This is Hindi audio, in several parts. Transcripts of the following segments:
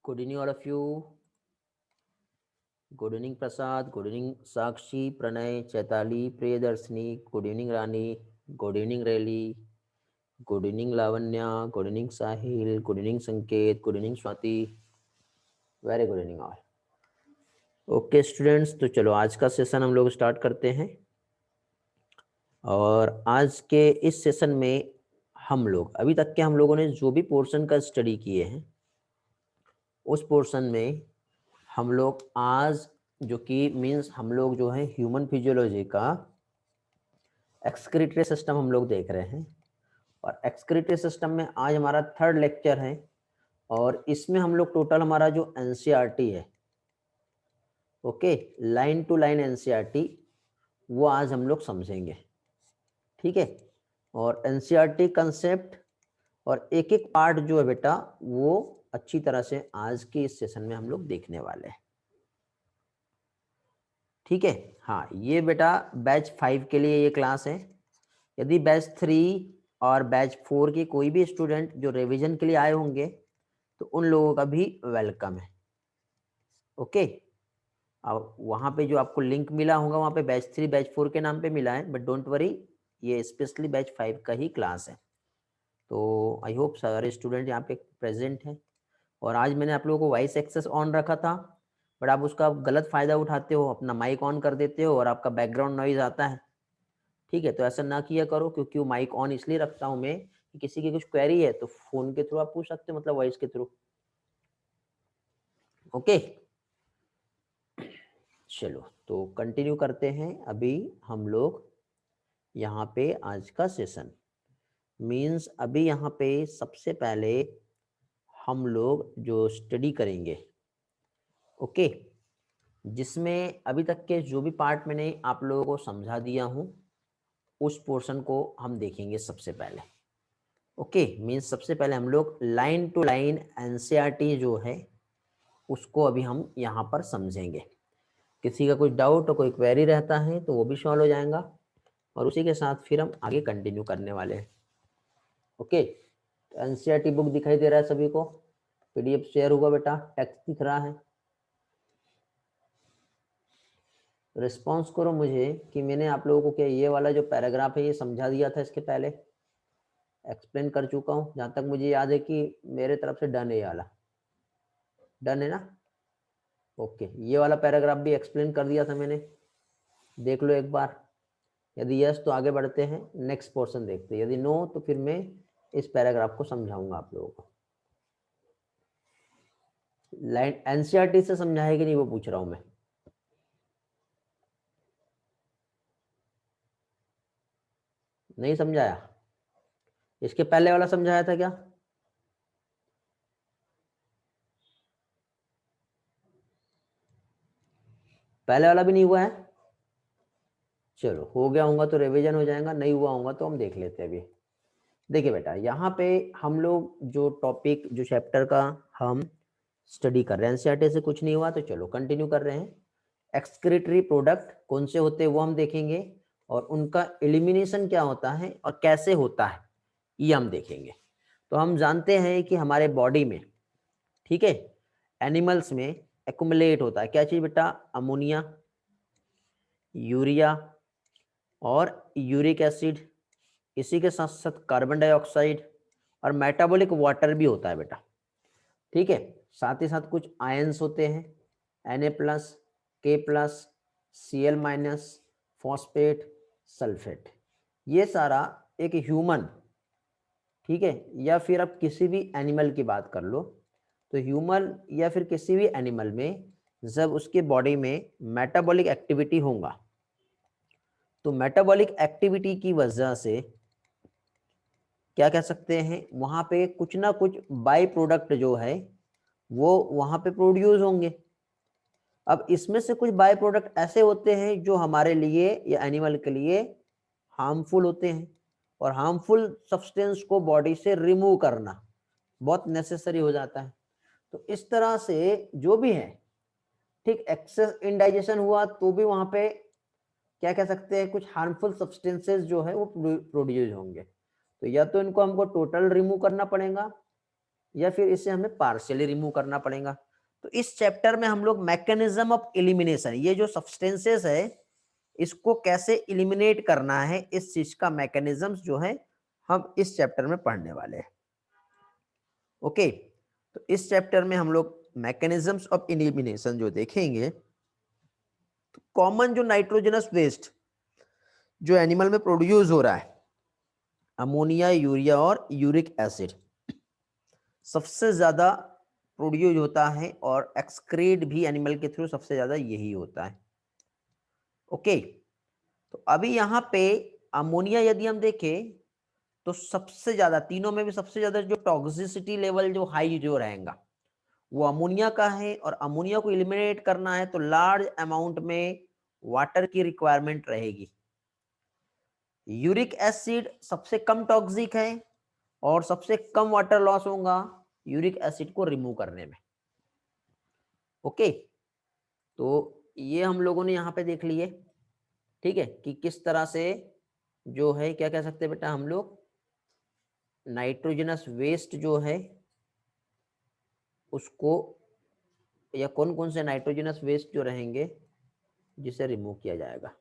Good evening, all of you. Good evening, Prasad. Good evening, Sakshi, Pranay, Chaitali, Priyadarshini. Good evening, Rani. Good evening, Rayli. Good evening, Lavanya. Good evening, Sahil. Good evening, Sanket. Good evening, Swati. Very good evening, all. Okay students, तो चलो आज का सेशन हम लोग स्टार्ट करते हैं। और आज के इस सेशन में हम लोग अभी तक के हम लोगों ने जो भी पोर्शन का स्टडी किए हैं उस पोर्शन में हम लोग आज जो कि मीन्स हम लोग जो है ह्यूमन फिजियोलॉजी का एक्सक्रीटरी सिस्टम हम लोग देख रहे हैं। और एक्सक्रीटरी सिस्टम में आज हमारा थर्ड लेक्चर है और इसमें हम लोग टोटल हमारा जो एनसीईआरटी है, okay, line to line NCERT, वो आज हम लोग समझेंगे। ठीक है, और एनसीईआरटी कंसेप्ट और एक एक पार्ट जो है बेटा वो अच्छी तरह से आज के इस सेशन में हम लोग देखने वाले हैं। ठीक है, हाँ, ये बेटा बैच 5 के लिए ये क्लास है। यदि बैच 3 और बैच 4 के कोई भी स्टूडेंट जो रिवीजन के लिए आए होंगे तो उन लोगों का भी वेलकम है। ओके, अब वहाँ पे जो आपको लिंक मिला होगा वहाँ पे बैच 3 बैच 4 के नाम पे मिला है, बट डोंट वरी, ये स्पेशली बैच 5 का ही क्लास है। तो आई होप सारे स्टूडेंट यहाँ पे प्रेजेंट हैं। और आज मैंने आप लोगों को वॉइस एक्सेस ऑन रखा था, बट आप उसका गलत फ़ायदा उठाते हो, अपना माइक ऑन कर देते हो और आपका बैकग्राउंड नॉइज आता है। ठीक है, तो ऐसा ना किया करो, क्योंकि वो माइक ऑन इसलिए रखता हूँ मैं कि किसी की कुछ क्वेरी है तो फ़ोन के थ्रू आप पूछ सकते हो, मतलब वॉइस के थ्रू। ओके, चलो तो कंटिन्यू करते हैं। अभी हम लोग यहाँ पे आज का सेशन मीन्स अभी यहाँ पे सबसे पहले हम लोग जो स्टडी करेंगे, ओके, जिसमें अभी तक के जो भी पार्ट मैंने आप लोगों को समझा दिया हूँ उस पोर्शन को हम देखेंगे सबसे पहले। ओके, मीन्स सबसे पहले हम लोग लाइन टू लाइन एनसीईआरटी जो है उसको अभी हम यहाँ पर समझेंगे। किसी का कुछ डाउट और कोई क्वेरी रहता है तो वो भी सॉल्व हो जाएगा और उसी के साथ फिर हम आगे कंटिन्यू करने वाले हैं। ओके, तो एनसीईआरटी बुक दिखाई दे रहा है सभी को? पीडीएफ शेयर हुआ बेटा, टेक्स्ट दिख रहा है? रिस्पॉन्स करो मुझे कि मैंने आप लोगों को क्या ये वाला जो पैराग्राफ है ये समझा दिया था, इसके पहले एक्सप्लेन कर चुका हूँ। जहाँ तक मुझे याद है कि मेरे तरफ से डन है, ये वाला डन है ना? ओके, ये वाला पैराग्राफ भी एक्सप्लेन कर दिया था मैंने, देख लो एक बार। यदि यस तो आगे बढ़ते हैं, नेक्स्ट पोर्शन देखते हैं। यदि नो तो फिर मैं इस पैराग्राफ को समझाऊंगा आप लोगों को। लाइन एनसीईआरटी से समझा है कि नहीं वो पूछ रहा हूं मैं। नहीं समझाया? इसके पहले वाला समझाया था क्या? पहले वाला भी नहीं हुआ है? चलो, हो गया होगा तो रिवीजन हो जाएगा, नहीं हुआ होगा तो हम देख लेते हैं अभी। देखिए बेटा, यहाँ पे हम लोग जो टॉपिक जो चैप्टर का हम स्टडी कर रहे हैं, एनसीईआरटी से कुछ नहीं हुआ तो चलो कंटिन्यू कर रहे हैं। एक्सक्रीटरी प्रोडक्ट कौन से होते हैं वो हम देखेंगे और उनका एलिमिनेशन क्या होता है और कैसे होता है ये हम देखेंगे। तो हम जानते हैं कि हमारे बॉडी में, ठीक है, एनिमल्स में एक्युमुलेट होता है क्या चीज़ बेटा? अमोनिया, यूरिया और यूरिक एसिड, इसी के साथ साथ कार्बन डाइऑक्साइड और मेटाबॉलिक वाटर भी होता है बेटा। ठीक है, साथ ही साथ कुछ आयंस होते हैं, Na+, K+, Cl-, phosphate, sulphate. ये सारा एक ह्यूमन, ठीक है, या फिर आप किसी भी एनिमल की बात कर लो, तो ह्यूमन या फिर किसी भी एनिमल में जब उसके बॉडी में मेटाबॉलिक एक्टिविटी होगा तो मेटाबॉलिक एक्टिविटी की वजह से क्या कह सकते हैं, वहां पे कुछ ना कुछ बाई प्रोडक्ट जो है वो वहां पे प्रोड्यूस होंगे। अब इसमें से कुछ बाय प्रोडक्ट ऐसे होते हैं जो हमारे लिए या एनिमल के लिए हार्मफुल होते हैं और हार्मफुल सब्सटेंस को बॉडी से रिमूव करना बहुत नेसेसरी हो जाता है। तो इस तरह से जो भी है, ठीक, एक्सेस इंडाइजेशन हुआ तो भी वहां पे क्या कह सकते हैं, कुछ हार्मफुल सब्सटेंसेस जो है वो प्रोड्यूस होंगे। तो या तो इनको हमको टोटल रिमूव करना पड़ेगा या फिर इसे हमें पार्शियली रिमूव करना पड़ेगा। तो इस चैप्टर में हम लोग मैकेनिज्म ऑफ एलिमिनेशन, ये जो सब्सटेंसेस है इसको कैसे एलिमिनेट करना है, इस चीज का मैकेनिज्म जो है हम इस चैप्टर में पढ़ने वाले हैं। ओके, तो इस चैप्टर में हम लोग मैकेनिज्म्स ऑफ एलिमिनेशन जो देखेंगे, तो कॉमन जो नाइट्रोजनस वेस्ट जो एनिमल में प्रोड्यूस हो रहा है, अमोनिया, यूरिया और यूरिक एसिड सबसे ज्यादा प्रोड्यूस होता है और एक्सक्रीट भी एनिमल के थ्रू सबसे ज्यादा यही होता है। ओके, तो अभी यहाँ पे अमोनिया यदि हम देखें तो सबसे ज्यादा, तीनों में भी सबसे ज्यादा जो टॉक्सिसिटी लेवल जो हाई जो रहेगा वो अमोनिया का है, और अमोनिया को एलिमिनेट करना है तो लार्ज अमाउंट में वाटर की रिक्वायरमेंट रहेगी। यूरिक एसिड सबसे कम टॉक्सिक है और सबसे कम वाटर लॉस होगा यूरिक एसिड को रिमूव करने में। ओके, तो ये हम लोगों ने यहाँ पे देख लिए, ठीक है, कि किस तरह से जो है क्या कह सकते हैं बेटा हम लोग नाइट्रोजनस वेस्ट जो है उसको, या कौन कौन से नाइट्रोजनस वेस्ट जो रहेंगे जिसे रिमूव किया जाएगा।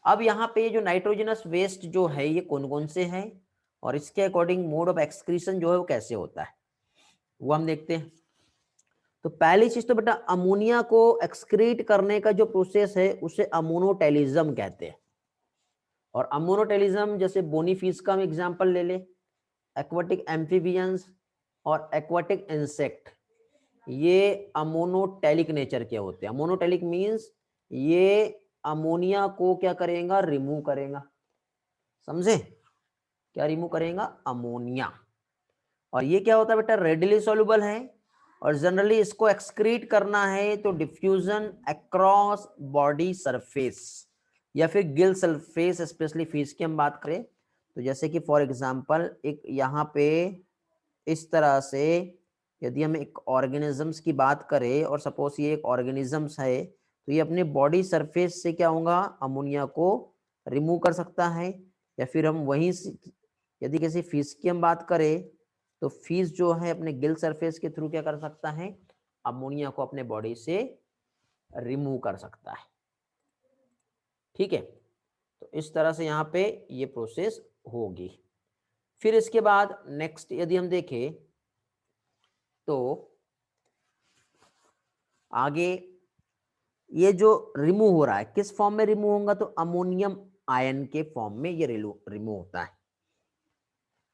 अब यहाँ पे जो नाइट्रोजनस वेस्ट जो है ये कौन कौन से हैं और इसके अकॉर्डिंग मोड ऑफ एक्सक्रीशन जो है वो कैसे होता है वो हम देखते हैं। तो पहली चीज तो बेटा अमोनिया को एक्सक्रीट करने का जो प्रोसेस है उसे अमोनोटेलिज्म कहते हैं। और अमोनोटेलिज्म जैसे बोनीफिश का हम एग्जांपल ले ले, एक्वाटिक एम्फीबियंस और एक्वाटिक इंसेक्ट, ये अमोनोटेलिक नेचर के होते हैं। अमोनोटेलिक मींस ये अमोनिया को क्या करेगा, रिमूव करेगा। समझे, क्या रिमूव करेगा, अमोनिया। और ये क्या होता है बेटा, रेडिली सॉल्युबल है और जनरली इसको एक्सक्रीट करना है तो डिफ्यूजन अक्रॉस बॉडी सरफेस या फिर गिल सरफेस, स्पेशली फिश की हम बात करें तो जैसे कि फॉर एग्जांपल एक यहाँ पे इस तरह से यदि हम एक ऑर्गेनिजम्स की बात करें और सपोज ये एक ऑर्गेनिजम्स है तो ये अपने बॉडी सरफेस से क्या होगा, अमोनिया को रिमूव कर सकता है। या फिर हम वहीं से यदि किसी फिश की हम बात करें तो फिश जो है अपने गिल सरफेस के थ्रू क्या कर सकता है, अमोनिया को अपने बॉडी से रिमूव कर सकता है। ठीक है, तो इस तरह से यहाँ पे ये प्रोसेस होगी। फिर इसके बाद नेक्स्ट यदि हम देखें तो आगे ये जो रिमूव हो रहा है किस फॉर्म में रिमूव होगा, तो अमोनियम आयन के फॉर्म में ये रिमूव होता है।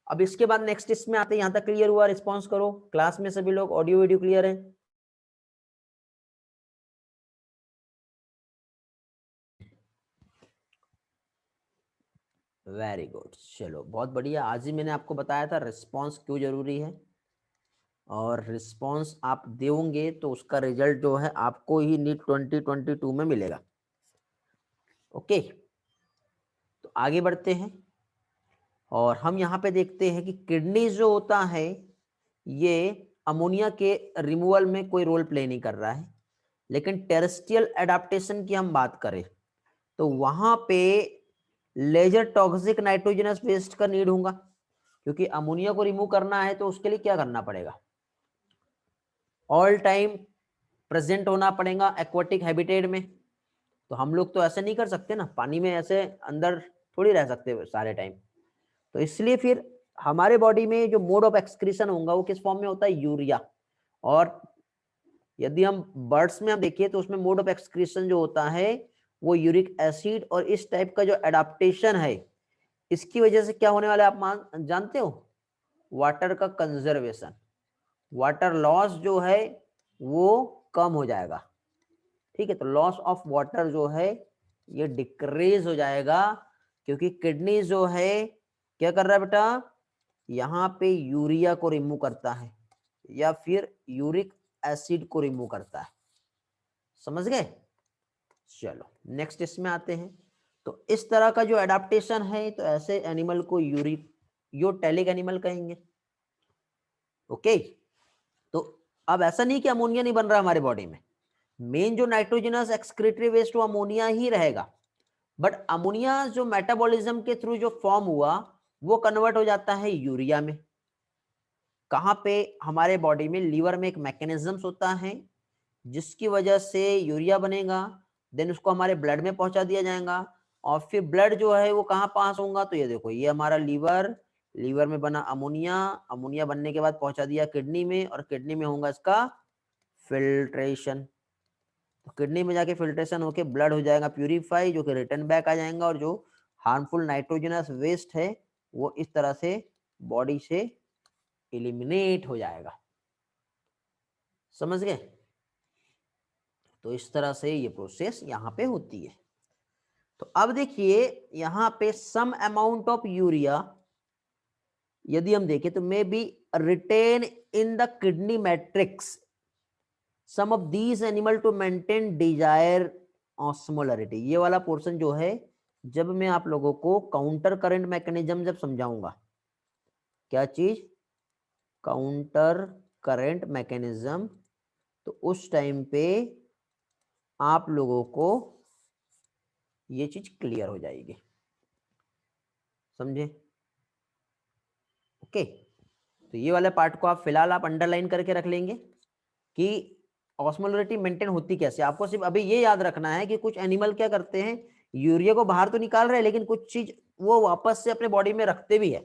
अब इसके बाद नेक्स्ट इसमें आते हैं, यहां तक क्लियर हुआ, रिस्पांस करो क्लास में सभी लोग, ऑडियो वीडियो क्लियर है। वेरी गुड, चलो बहुत बढ़िया। आज ही मैंने आपको बताया था रिस्पांस क्यों जरूरी है, और रिस्पांस आप दोगे तो उसका रिजल्ट जो है आपको ही नीट 2022 में मिलेगा। ओके, तो आगे बढ़ते हैं और हम यहाँ पे देखते हैं कि किडनी जो होता है ये अमोनिया के रिमूवल में कोई रोल प्ले नहीं कर रहा है, लेकिन टेरेस्ट्रियल एडाप्टेशन की हम बात करें तो वहां पे लेजर टॉक्सिक नाइट्रोजनस वेस्ट का नीड होगा, क्योंकि अमोनिया को रिमूव करना है तो उसके लिए क्या करना पड़ेगा, ऑल टाइम प्रेजेंट होना पड़ेगा एक्वाटिक हैबिटेट में। तो हम लोग तो ऐसे नहीं कर सकते ना, पानी में ऐसे अंदर थोड़ी रह सकते सारे टाइम। तो इसलिए फिर हमारे बॉडी में जो मोड ऑफ एक्सक्रीशन होगा वो किस फॉर्म में होता है, यूरिया। और यदि हम बर्ड्स में हम देखिए तो उसमें मोड ऑफ एक्सक्रीशन जो होता है वो यूरिक एसिड। और इस टाइप का जो एडाप्टेशन है इसकी वजह से क्या होने वाला है आप जानते हो, वाटर का कंजर्वेशन, वाटर लॉस जो है वो कम हो जाएगा। ठीक है, तो लॉस ऑफ वाटर जो है ये डिक्रीज हो जाएगा, क्योंकि किडनी जो है क्या कर रहा है बेटा, यहाँ पे यूरिया को रिमूव करता है या फिर यूरिक एसिड को रिमूव करता है। समझ गए, चलो नेक्स्ट इसमें आते हैं। तो इस तरह का जो एडाप्टेशन है तो ऐसे एनिमल को यूरोटेलिक एनिमल कहेंगे। ओके, तो अब ऐसा नहीं कि अमोनिया नहीं बन रहा हमारे बॉडी में, मेन जो नाइट्रोजनस एक्सक्रीटरी वेस्ट वो अमोनिया ही रहेगा, बट अमोनिया जो मेटाबॉलिज्म के थ्रू जो फॉर्म हुआ वो कन्वर्ट हो जाता है यूरिया में। कहाँ पे, हमारे बॉडी में लीवर में एक मैकेनिज्म्स होता है जिसकी वजह से यूरिया बनेगा, देन उसको हमारे ब्लड में पहुंचा दिया जाएगा, और फिर ब्लड जो है वो कहाँ पास होगा, तो ये देखो ये हमारा लीवर, लीवर में बना अमोनिया, अमोनिया बनने के बाद पहुंचा दिया किडनी में, और किडनी में होगा इसका फिल्ट्रेशन। तो किडनी में जाके फिल्ट्रेशन होके ब्लड हो जाएगा प्यूरिफाई, जो कि रिटर्न बैक आ जाएगा, और जो हार्मफुल नाइट्रोजनस वेस्ट है वो इस तरह से बॉडी से एलिमिनेट हो जाएगा। समझ गए? तो इस तरह से ये प्रोसेस यहाँ पे होती है। तो अब देखिए यहाँ पे सम अमाउंट ऑफ यूरिया यदि हम देखें तो may be retain in the kidney matrix some of these animal to maintain desire osmolarity. ये वाला पोर्शन जो है, जब मैं आप लोगों को काउंटर करंट मैकेनिज्म जब समझाऊंगा, क्या चीज, काउंटर करंट मैकेनिज्म, तो उस टाइम पे आप लोगों को ये चीज क्लियर हो जाएगी। समझे? ओके, तो ये वाले पार्ट को आप फिलहाल आप अंडरलाइन करके रख लेंगे कि ऑस्मोलरिटी मेंटेन होती कैसे। आपको सिर्फ अभी ये याद रखना है कि कुछ एनिमल क्या करते हैं, यूरिया को बाहर तो निकाल रहे हैं लेकिन कुछ चीज वो वापस से अपने बॉडी में रखते भी है।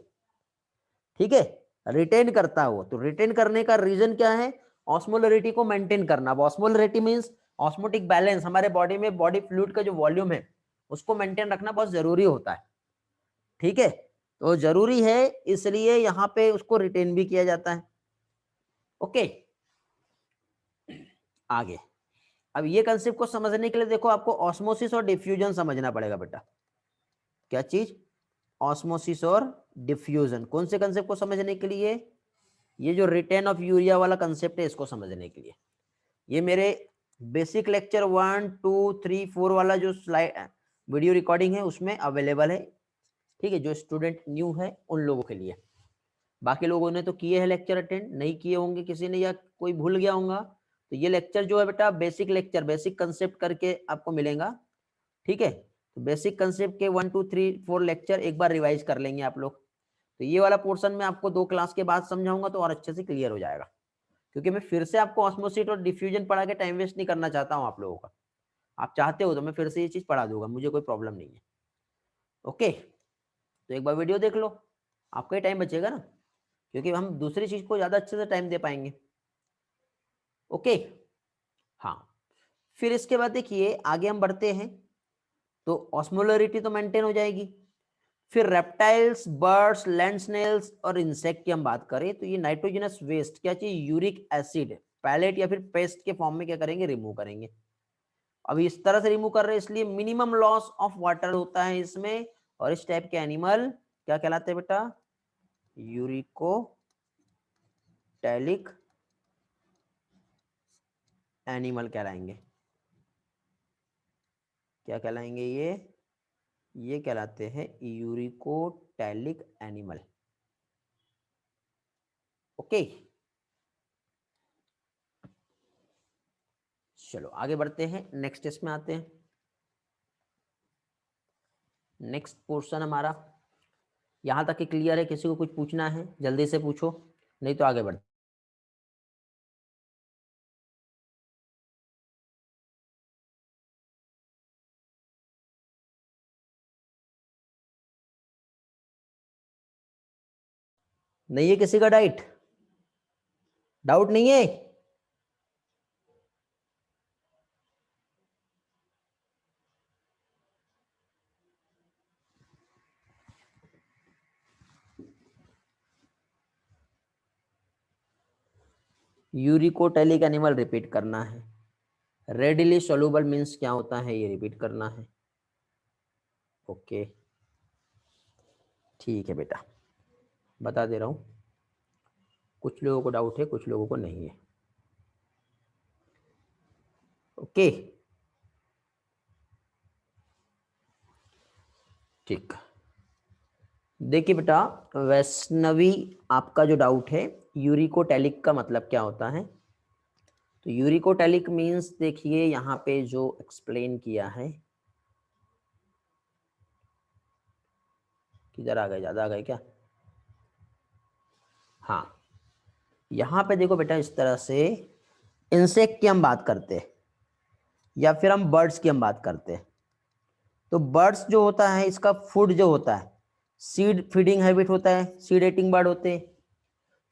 ठीक है, रिटेन करता है वो। तो रिटेन करने का रीजन क्या है, ऑस्मोलरिटी को मेंटेन करना। ऑस्मोलरिटी मींस ऑस्मोटिक बैलेंस, हमारे बॉडी में बॉडी फ्लूइड का जो वॉल्यूम है उसको मेंटेन रखना बहुत जरूरी होता है। ठीक है, तो जरूरी है इसलिए यहाँ पे उसको रिटेन भी किया जाता है। ओके, आगे अब ये कंसेप्ट को समझने के लिए देखो आपको ऑस्मोसिस और डिफ्यूजन समझना पड़ेगा बेटा। क्या चीज, ऑस्मोसिस और डिफ्यूजन। कौन से कंसेप्ट को समझने के लिए, ये जो रिटेन ऑफ यूरिया वाला कंसेप्ट है इसको समझने के लिए। ये मेरे बेसिक लेक्चर 1 2 3 4 वाला जो स्लाइड वीडियो रिकॉर्डिंग है उसमें अवेलेबल है। ठीक है, जो स्टूडेंट न्यू है उन लोगों के लिए। बाकी लोगों ने तो किए हैं लेक्चर अटेंड, नहीं किए होंगे किसी ने, या कोई भूल गया होगा। तो ये लेक्चर जो है बेटा बेसिक लेक्चर, बेसिक कंसेप्ट करके आपको मिलेगा। ठीक है, तो बेसिक कंसेप्ट के 1 2 3 4 लेक्चर एक बार रिवाइज कर लेंगे आप लोग। तो ये वाला पोर्शन में आपको 2 क्लास के बाद समझाऊंगा तो और अच्छे से क्लियर हो जाएगा, क्योंकि मैं फिर से आपको ऑस्मोसिस और डिफ्यूजन पढ़ा के टाइम वेस्ट नहीं करना चाहता हूँ आप लोगों का। आप चाहते हो तो मैं फिर से ये चीज पढ़ा दूंगा, मुझे कोई प्रॉब्लम नहीं है। ओके, तो एक बार वीडियो देख लो, आपका ही टाइम बचेगा ना, क्योंकि हम दूसरी चीज को ज्यादा अच्छे से टाइम दे पाएंगे। ओके, हाँ, फिर इसके बाद देखिए आगे हम बढ़ते हैं। तो ऑस्मोलरिटी तो मेंटेन हो जाएगी। फिर रेप्टाइल्स, बर्ड्स, लैंड स्नेल्स और इंसेक्ट की हम बात करें तो ये नाइट्रोजनस वेस्ट, क्या चाहिए, यूरिक एसिड पैलेट या फिर पेस्ट के फॉर्म में क्या करेंगे, रिमूव करेंगे। अभी इस तरह से रिमूव कर रहे हैं इसलिए मिनिमम लॉस ऑफ वाटर होता है इसमें, और इस टाइप के एनिमल क्या कहलाते हैं बेटा, यूरिकोटैलिक एनिमल कहलाएंगे। क्या कहलाएंगे ये कहलाते हैं यूरिकोटैलिक एनिमल। ओके, चलो आगे बढ़ते हैं, नेक्स्ट टेस्ट में आते हैं। नेक्स्ट पोर्शन हमारा यहां तक कि क्लियर है, किसी को कुछ पूछना है जल्दी से पूछो, नहीं तो आगे बढ़ते। नहीं है किसी का डाउट नहीं है? यूरिकोटैलिक एनिमल रिपीट करना है। रेडिली सोल्यूबल मीन्स क्या होता है ये रिपीट करना है। ओके, ठीक है बेटा, बता दे रहा हूं, कुछ लोगों को डाउट है कुछ लोगों को नहीं है। ओके, ठीक। देखिए बेटा वैष्णवी, आपका जो डाउट है यूरिकोटैलिक का मतलब क्या होता है, तो यूरिकोटैलिक मीन्स देखिए यहाँ पे जो एक्सप्लेन किया है, किधर आ गए, ज्यादा आ गए क्या, हाँ, यहां पे देखो बेटा, इस तरह से इंसेक्ट की हम बात करते हैं या फिर हम बर्ड्स की हम बात करते हैं। तो बर्ड्स जो होता है, इसका फूड जो होता है, सीड फीडिंग हैबिट होता है, सीड ईटिंग बर्ड होते हैं,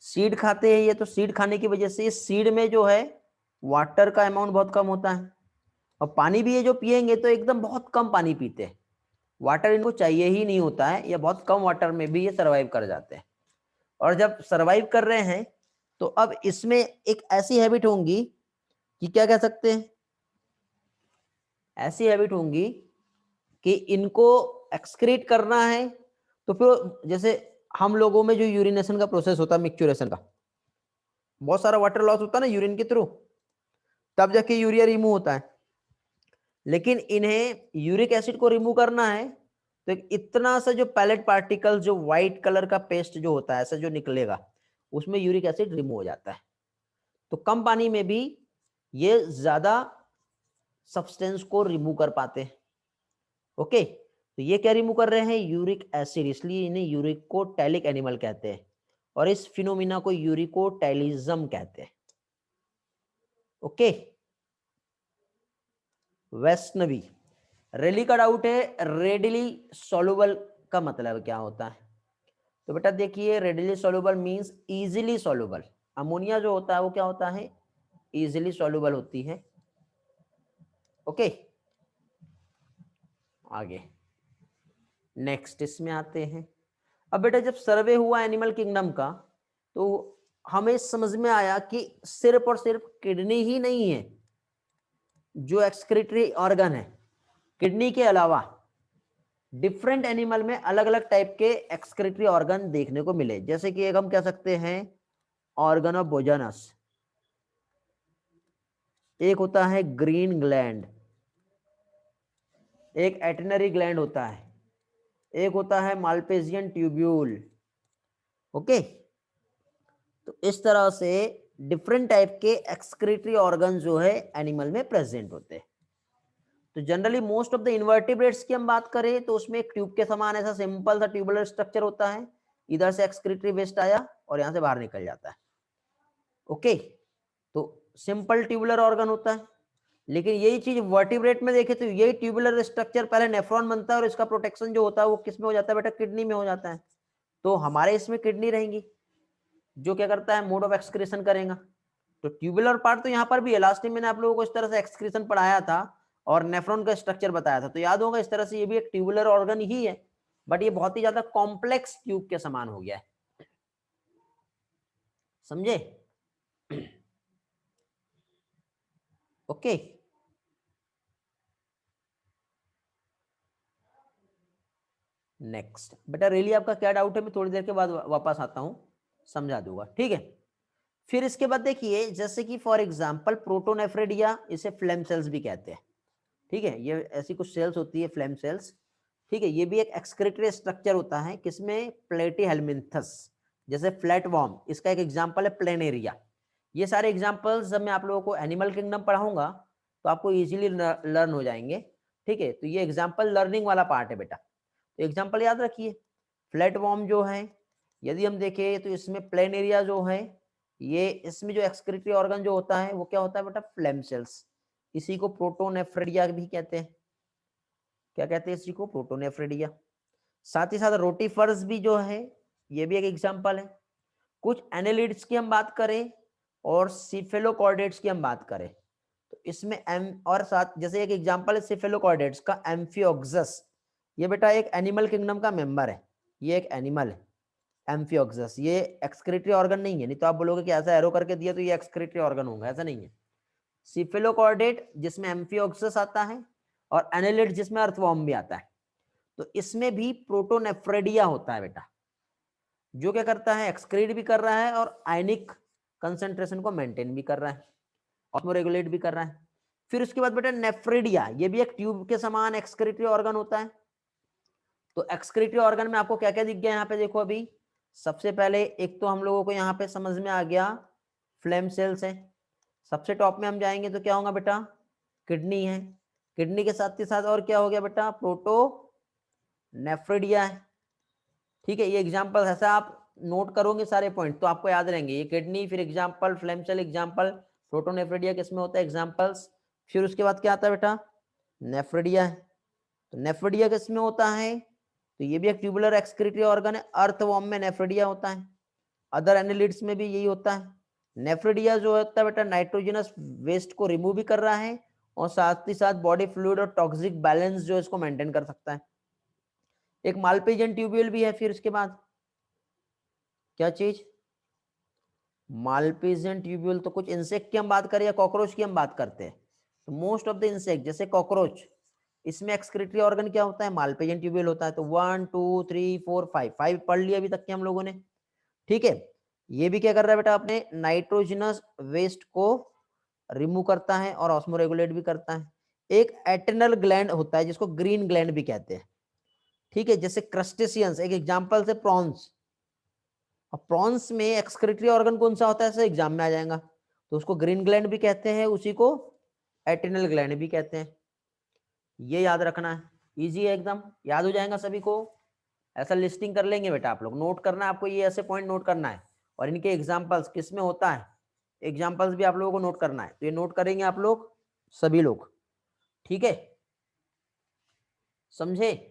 सीड खाते हैं ये। तो सीड खाने की वजह से सीड में जो है वाटर का अमाउंट बहुत कम होता है, और पानी भी ये जो पिएंगे तो एकदम बहुत कम पानी पीते हैं, वाटर इनको चाहिए ही नहीं होता है, या बहुत कम वाटर में भी ये सरवाइव कर जाते हैं। और जब सरवाइव कर रहे हैं तो अब इसमें एक ऐसी हैबिट होंगी कि क्या कह सकते हैं, ऐसी हैबिट होंगी कि इनको एक्सक्रीट करना है। तो फिर जैसे हम लोगों में जो यूरिनेशन का प्रोसेस होता है, मिक्चुरेशन का, बहुत सारा वाटर लॉस होता है ना यूरिन के थ्रू, तब जाके यूरिया रिमूव होता है। लेकिन इन्हें यूरिक एसिड को रिमूव करना है तो इतना सा जो पैलेट पार्टिकल, जो व्हाइट कलर का पेस्ट जो होता है ऐसा जो निकलेगा, उसमें यूरिक एसिड रिमूव हो जाता है। तो कम पानी में भी ये ज्यादा सब्सटेंस को रिमूव कर पाते हैं। ओके, तो ये क्या रिमूव कर रहे हैं, यूरिक एसिड, इसलिए इन्हें यूरिकोटैलिक एनिमल कहते हैं, और इस फिनोमिना को यूरिकोटैलिज्म कहते हैं। ओके, वैष्णवी, रेली का डाउट है, रेडिली सॉल्युबल का मतलब क्या होता है। तो बेटा देखिए, readily soluble means easily soluble. Ammonia जो होता है वो क्या होता है, इजीली सॉल्युबल होती है। ओके, आगे नेक्स्ट इसमें आते हैं। अब बेटा जब सर्वे हुआ एनिमल किंगडम का, तो हमें समझ में आया कि सिर्फ और सिर्फ किडनी ही नहीं है जो एक्सक्रीटरी ऑर्गन है, किडनी के अलावा डिफरेंट एनिमल में अलग अलग टाइप के एक्सक्रीटरी ऑर्गन देखने को मिले। जैसे कि एक हम कह सकते हैं ऑर्गन ऑफ बोजानस, एक होता है ग्रीन ग्लैंड, एक एटिनरी ग्लैंड होता है, एक होता है माल्पेजियन ट्यूब्यूल। ओके, तो इस तरह से डिफरेंट टाइप के एक्सक्रीटरी ऑर्गन जो है एनिमल में प्रेजेंट होते हैं। तो generally most of the invertebrates की हम बात करें तो उसमें एक ट्यूब के समान ऐसा सिंपल सा ट्यूबुलर स्ट्रक्चर होता है, इधर से एक्सक्रीटरी वेस्ट आया और यहां से बाहर निकल जाता है। ओके, तो सिंपल ट्यूबुलर ऑर्गन होता है। लेकिन यही चीज वर्टिब्रेट में देखे तो यही ट्यूबुलर स्ट्रक्चर पहले नेफ्रॉन बनता है और इसका प्रोटेक्शन जो होता है वो किस में हो जाता है बेटा, किडनी में हो जाता है। तो हमारे इसमें किडनी रहेंगी जो क्या करता है, मोड ऑफ एक्सक्रीशन करेगा। तो ट्यूबुलर पार्ट तो यहाँ पर भी है, लास्ट टाइम मैंने आप लोगों को इस तरह से एक्सक्रीशन पढ़ाया था और नेफ्रॉन का स्ट्रक्चर बताया था, तो याद होगा इस तरह से ये भी एक ट्यूबुलर ऑर्गन ही है, बट ये बहुत ही ज्यादा कॉम्प्लेक्स ट्यूब के समान हो गया है। समझे? ओके, नेक्स्ट बेटा रियली आपका क्या डाउट है, मैं थोड़ी देर के बाद वापस आता हूं, समझा दूंगा, ठीक है। फिर इसके बाद देखिए, जैसे कि फॉर एग्जांपल प्रोटोनेफ्रेडिया, इसे फ्लेम सेल्स भी कहते हैं, ठीक है। ये ऐसी कुछ सेल्स होती है फ्लेम सेल्स, ठीक है। ये भी एक एक्सक्रीटरी स्ट्रक्चर होता है, किसमें, प्लेटीहेल्मिन्थस, जैसे फ्लैट वॉर्म, इसका एक एग्जांपल है प्लेनेरिया। ये सारे एग्जांपल्स जब मैं आप लोगों को एनिमल किंगडम पढ़ाऊंगा तो आपको इजीली लर्न हो जाएंगे, ठीक है। तो ये एग्जांपल लर्निंग वाला पार्ट है बेटा, तो एग्जांपल याद रखिए। फ्लैट वॉर्म जो है, यदि हम देखें तो इसमें प्लेनेरिया जो है, ये इसमें जो एक्सक्रीटरी ऑर्गन जो होता है वो क्या होता है बेटा, फ्लेम सेल्स। इसी को प्रोटोनेफ्रेडिया भी कहते हैं। क्या कहते हैं इसी को, प्रोटोनेफ्रेडिया। साथ ही साथ रोटीफर्स भी जो है, ये भी एक एग्जांपल है। कुछ एनेलिड्स की हम बात करें और सिफेलोकॉर्डेट्स की हम बात करें तो इसमें एम, और साथ जैसे एक एग्जांपल है सिफेलोकॉर्डेट्स का एम्फियोक्सस, ये बेटा एक एनिमल किंगडम का मेंबर है, ये एक एनिमल है एम्फियोक्सस। ये एक्सक्रीटरी ऑर्गन नहीं है, नहीं तो आप बोलोगे कि ऐसा एरो करके दिया तो ये एक्सक्रीटरी ऑर्गन होगा, ऐसा नहीं है। सिफेलोकॉर्डेट जिसमें एम्फियोक्सस आता है और एनेलिड जिसमें अर्थवॉर्म भी आता है, तो इसमें भी प्रोटोनेफ्रेडिया होता है बेटा, जो क्या करता है, एक्सक्रीट भी कर रहा है और आयनिक कंसेंट्रेशन को मेंटेन भी कर रहा है, ऑस्मोरेगुलेट भी कर रहा है। फिर उसके बाद बेटा नेफ्रेडिया, ये भी एक ट्यूब के समान एक्सक्रीटरी ऑर्गन होता है। तो एक्सक्रीटरी ऑर्गन में आपको क्या क्या दिख गया यहाँ पे, देखो अभी सबसे पहले एक तो हम लोगों को यहाँ पे समझ में आ गया फ्लेम सेल्स है। सबसे टॉप में हम जाएंगे तो क्या होगा बेटा, किडनी है। किडनी के साथ ही साथ और क्या हो गया बेटा, प्रोटोनेफ्रिडिया है, ठीक है। ये एग्जांपल ऐसा आप नोट करोगे सारे पॉइंट तो आपको याद रहेंगे। ये किडनी, फिर example, flame cell example, protonephridia किसमें होता है एग्जाम्पल्स, फिर उसके बाद क्या आता है बेटा नेफ्रिडिया है। तो नेफ्रिडिया किसमें होता है, तो ये भी एक ट्यूबुलर एक्सक्रीटरी ऑर्गन है। अर्थवॉर्म में नेफ्रिडिया होता है, अदर एनालिड्स में भी यही होता है। नेफ्रिडिया जो होता है बेटा नाइट्रोजनस वेस्ट को रिमूव भी कर रहा है और साथ ही साथ बॉडी फ्लूइड और टॉक्सिक बैलेंस जो इसको मेंटेन कर सकता है। एक मालपेजियन ट्यूब्यूल भी है। फिर उसके बाद क्या चीज, मालपेजियन ट्यूब्यूल, तो कुछ इंसेक्ट की हम बात करें या कॉकरोच की हम बात करते हैं, तो मोस्ट ऑफ द इंसेक्ट जैसे कॉकरोच, इसमें एक्सक्रीटरी ऑर्गन क्या होता है मालपेजियन ट्यूब्यूल होता है। तो 1 2 3 4 5 पढ़ लिया अभी तक के हम लोगों ने, ठीक है। ये भी क्या कर रहा है बेटा अपने नाइट्रोजनस वेस्ट को रिमूव करता है और ऑस्मोरेगुलेट भी करता है। एक एटर्नल ग्लैंड होता है जिसको ग्रीन ग्लैंड भी कहते हैं, ठीक है। जैसे क्रस्टेशियंस, एक एग्जांपल से प्रॉन्स, और प्रॉन्स में एक्सक्रीटरी ऑर्गन कौन सा होता है, ऐसे एग्जाम में आ जाएगा, तो उसको ग्रीन ग्लैंड भी कहते हैं, उसी को एटर्नल ग्लैंड भी कहते हैं। ये याद रखना है, इजी है एकदम, याद हो जाएगा सभी को। ऐसा लिस्टिंग कर लेंगे बेटा आप लोग, नोट करना है आपको, ये ऐसे पॉइंट नोट करना है और इनके एग्जांपल्स किस में होता है, एग्जांपल्स भी आप लोगों को नोट करना है। तो ये नोट करेंगे आप लोग सभी लोग, ठीक है, समझे।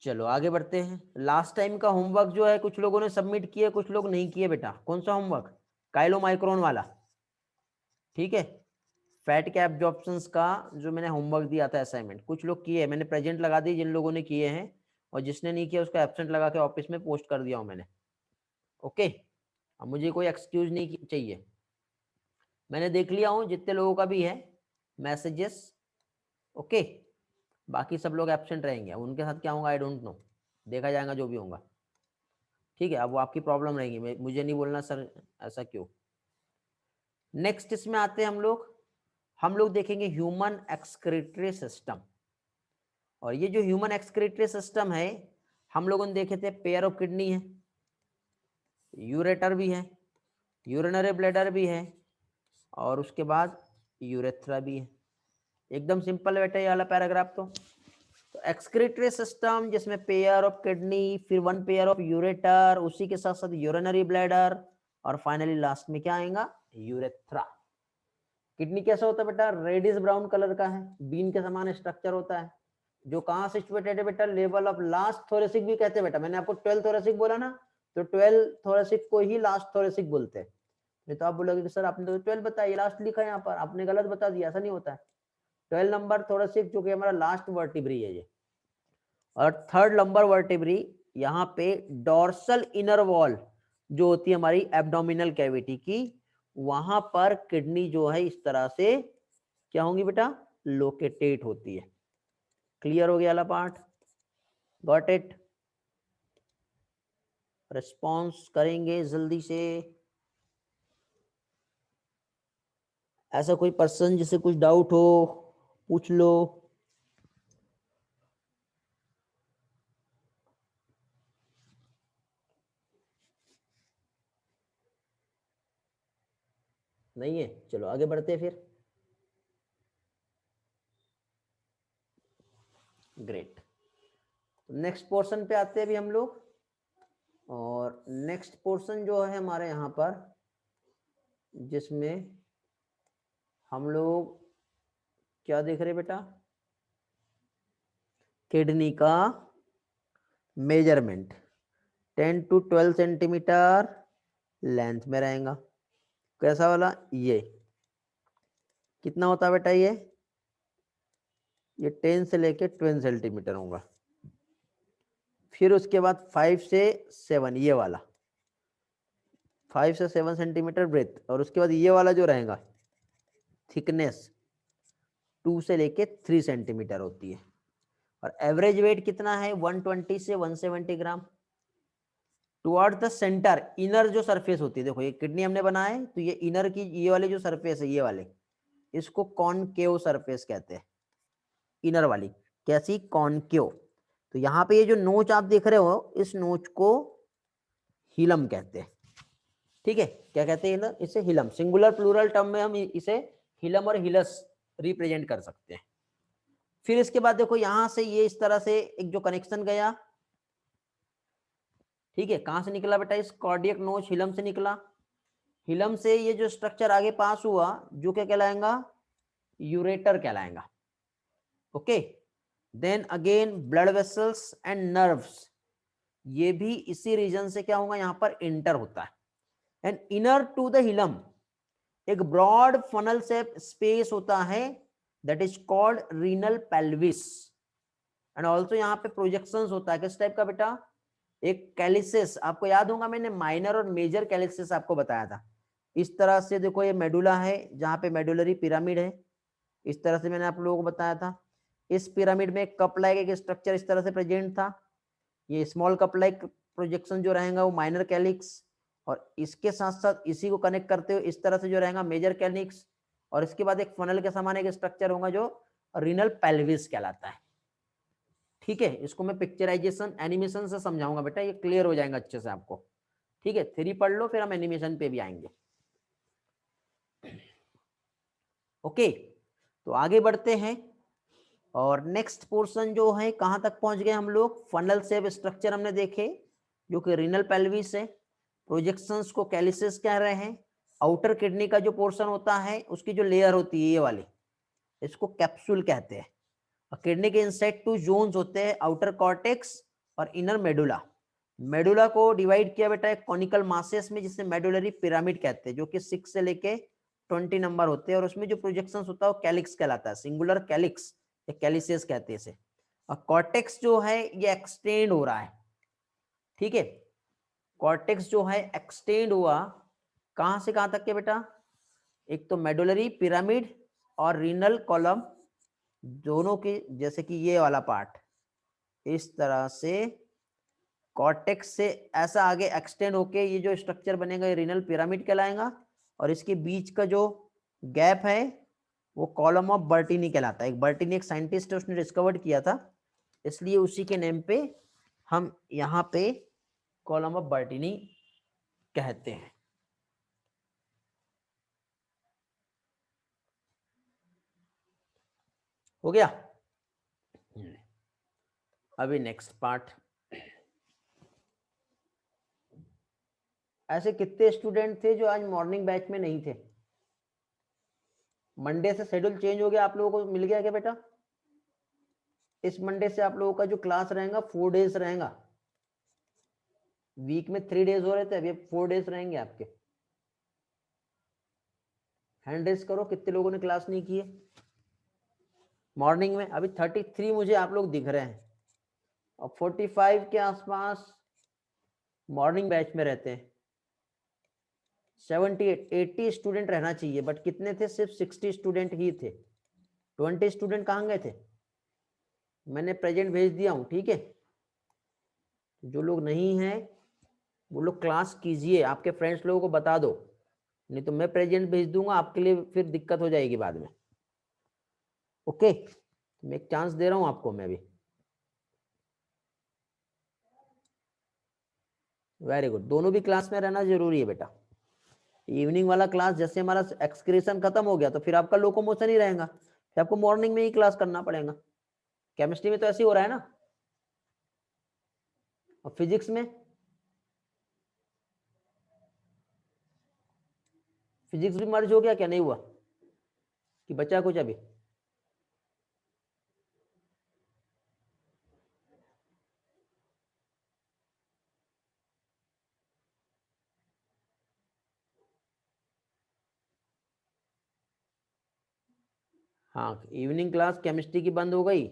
चलो आगे बढ़ते हैं। लास्ट टाइम का होमवर्क जो है कुछ लोगों ने सबमिट किया, कुछ लोग नहीं किए बेटा। कौन सा होमवर्क, काइलोमाइक्रोन वाला, ठीक है। फैट के एब्जॉर्प्शंस का जो मैंने होमवर्क दिया था असाइनमेंट, कुछ लोग किए, मैंने प्रेजेंट लगा दी जिन लोगों ने किए हैं, और जिसने नहीं किया उसका एब्सेंट लगा के ऑफिस में पोस्ट कर दिया हूं मैंने, ओके। अब मुझे कोई एक्सक्यूज नहीं चाहिए, मैंने देख लिया हूं जितने लोगों का भी है मैसेजेस, ओके। बाकी सब लोग एब्सेंट रहेंगे, अब उनके साथ क्या होगा आई डोंट नो, देखा जाएगा जो भी होगा, ठीक है। अब वो आपकी प्रॉब्लम रहेगी, मुझे नहीं बोलना सर ऐसा क्यों। नेक्स्ट इसमें आते हैं हम लोग देखेंगे ह्यूमन एक्सक्रीटरी सिस्टम। और ये जो ह्यूमन एक्सक्रीटरी सिस्टम है, हम लोगों ने देखे थे पेयर ऑफ किडनी है, यूरेटर भी है, यूरिनरी ब्लैडर भी है, और उसके बाद यूरेथ्रा भी है। एकदम सिंपल बेटा ये वाला पैराग्राफ। तो एक्सक्रीटरी सिस्टम जिसमें पेयर ऑफ किडनी, फिर वन पेयर ऑफ यूरेटर, उसी के साथ साथ यूरिनरी ब्लैडर, और फाइनली लास्ट में क्या आएगा यूरेथ्रा। किडनी कैसा होता है बेटा, रेडिश ब्राउन कलर का है, बीन के समान स्ट्रक्चर होता है, जो कहाँ सिचुएटेड है बेटा, लेवल ऑफ लास्ट थोरेसिक भी कहते हैं बेटा। मैंने आपको 12 थोरेसिक बोला ना, तो 12 थोरेसिक को ही लास्ट थोरेसिक बोलते हैं। नहीं तो आप बोलोगे कि सर आपने तो 12 बताया, लास्ट लिखा है यहाँ पर, आपने गलत बता दिया, ऐसा नहीं होता है। 12 नंबर थोरेसिक जो कि हमारा लास्ट वर्टिब्री है ये, और थर्ड नंबर वर्टिब्री यहाँ पे डोर्सल इनर वॉल जो होती है हमारी एब्डोमिनल कैविटी की, वहां पर किडनी जो है इस तरह से क्या होंगी बेटा, लोकेटेट होती है। क्लियर हो गया वाला पार्ट, गॉट इट। रिस्पॉन्स करेंगे जल्दी से, ऐसा कोई पर्सन जिसे कुछ डाउट हो पूछ लो। नहीं है, चलो आगे बढ़ते हैं फिर। ग्रेट, नेक्स्ट पोर्शन पे आते हैं अभी हम लोग। और नेक्स्ट पोर्शन जो है हमारे यहाँ पर, जिसमें हम लोग क्या देख रहे हैं बेटा, किडनी का मेजरमेंट 10 to 12 सेंटीमीटर लेंथ में रहेगा। कैसा वाला, ये कितना होता है बेटा, ये 10 से लेके 12 सेंटीमीटर होगा। फिर उसके बाद 5 से 7, ये वाला 5 से 7 सेंटीमीटर ब्रेथ, और उसके बाद ये वाला जो रहेगा थिकनेस 2 से लेके 3 सेंटीमीटर होती है। और एवरेज वेट कितना है 120 से 170 ग्राम। टुवर्ड द सेंटर, इनर जो सरफेस होती है, देखो ये किडनी हमने बनाया है, तो ये इनर की ये वाले जो सरफेस है, ये वाले, इसको कॉनकेव सरफेस कहते हैं, इनर वाली। कैसी, कॉनकेव। तो यहाँ पे ये जो नोच आप देख रहे हो, इस नोच को हिलम कहते हैं, ठीक है। क्या कहते हैं ना इसे, हिलम। सिंगुलर प्लूरल टर्म में हम इसे हिलम और हिलस रिप्रेजेंट कर सकते हैं। फिर इसके बाद देखो यहां से ये इस तरह से एक जो कनेक्शन गया, ठीक है, कहां से निकला बेटा, इस कार्डियक नोच हिलम से निकला। हिलम से ये जो स्ट्रक्चर आगे पास हुआ जो क्या कहलाएगा, यूरेटर कहलाएगा। Okay, then again blood vessels and nerves, ये भी इसी रीजन से क्या होगा, यहां पर इंटर होता है। And inner to the hilum एक ब्रॉड फनल से स्पेस होता है, that is called renal pelvis. And also यहाँ पे प्रोजेक्शंस होता है, किस टाइप का बेटा, एक कैलिसिस, आपको याद होगा मैंने माइनर और मेजर कैलिसिस आपको बताया था। इस तरह से देखो ये मेडुला है, जहाँ पे मेडुलरी पिरामिड है, इस तरह से मैंने आप लोगों को बताया था। इस पिरामिड में कप लाइक एक स्ट्रक्चर इस तरह से प्रेजेंट था, ये स्मॉल कप लाइक प्रोजेक्शन जो रहेगा वो माइनर कैलिक्स, और इसके साथ साथ इसी को कनेक्ट करते हुए इस तरह से जो रहेगा मेजर कैलिक्स, और इसके बाद एक फनल के समान एक स्ट्रक्चर होगा जो रीनल पेल्विस कहलाता है। ठीक है, इसको मैं पिक्चराइजेशन एनिमेशन से समझाऊंगा बेटा, ये क्लियर हो जाएगा अच्छे से आपको। ठीक है, 3 पढ़ लो, फिर हम एनिमेशन पे भी आएंगे। ओके, तो आगे बढ़ते हैं, और नेक्स्ट पोर्शन जो है कहां तक पहुंच गए हम लोग, फनल शेप स्ट्रक्चर हमने देखे जो कि रीनल पेल्विस है, प्रोजेक्शंस को कैलिसिस कह रहे हैं, आउटर किडनी का जो पोर्शन होता है उसकी जो लेयर होती है ये वाली, इसको कैप्सूल कहते हैं। और किडनी के इनसाइड 2 जोन्स होते हैं, आउटर कॉर्टेक्स और इनर मेडुला। मेडुला को डिवाइड किया बेटा एक कॉनिकल मासेस में, जिसे मेडुलरी पिरामिड कहते हैं, जो कि 6 से लेके 20 नंबर होते हैं, और उसमें जो प्रोजेक्शंस होता है वो कैलिक्स कहलाता है, सिंगुलर कैलिक्स या कैलिसियस कहते हैं इसे। और कॉर्टेक्स जो है ये एक्सटेंड हो रहा है। ठीक है, कॉर्टेक्स जो है एक्सटेंड हुआ कहां से कहां तक के बेटा, एक तो मेडुलरी पिरामिड और रीनल कॉलम दोनों के, जैसे कि ये वाला पार्ट इस तरह से कॉर्टेक्स से ऐसा आगे एक्सटेंड होके ये जो स्ट्रक्चर बनेगा ये रीनल पिरामिड कहलाएगा, और इसके बीच का जो गैप है वो कॉलम ऑफ बर्टीनी कहलाता है। एक बर्टीनी एक साइंटिस्ट है, उसने डिस्कवर्ड किया था, इसलिए उसी के नेम पे हम यहाँ पे कॉलम ऑफ बर्टीनी कहते हैं। हो गया, अभी नेक्स्ट पार्ट। ऐसे कितने स्टूडेंट थे जो आज मॉर्निंग बैच में नहीं थे? मंडे से शेड्यूल चेंज हो गया, आप लोगों को मिल गया क्या बेटा? इस मंडे से आप लोगों का जो क्लास रहेगा 4 डेज रहेगा, वीक में 3 डेज हो रहे थे, अभी 4 डेज रहेंगे आपके। हैंड रेस करो, कितने लोगों ने क्लास नहीं की है मॉर्निंग में? अभी 33 मुझे आप लोग दिख रहे हैं, और 45 के आसपास मॉर्निंग बैच में रहते हैं। 80 स्टूडेंट रहना चाहिए, बट कितने थे? सिर्फ 60 स्टूडेंट ही थे। 20 स्टूडेंट कहाँ गए थे? मैंने प्रेजेंट भेज दिया हूँ, ठीक है। जो लोग नहीं हैं वो लोग क्लास कीजिए, आपके फ्रेंड्स लोगों को बता दो, नहीं तो मैं प्रेजेंट भेज दूंगा आपके लिए, फिर दिक्कत हो जाएगी बाद में। ओके, मैं एक चांस दे रहा हूं आपको मैं भी। वेरी गुड, दोनों भी क्लास में रहना जरूरी है बेटा। इवनिंग वाला क्लास जैसे हमारा एक्सक्रीशन खत्म हो गया तो फिर आपका लोकोमोशन ही रहेगा, फिर आपको मॉर्निंग में ही क्लास करना पड़ेगा। केमिस्ट्री में तो ऐसे ही हो रहा है ना, और फिजिक्स में, फिजिक्स भी मर्ज हो गया क्या, नहीं हुआ कि बचा कुछ अभी? हाँ, इवनिंग क्लास केमिस्ट्री की बंद हो गई,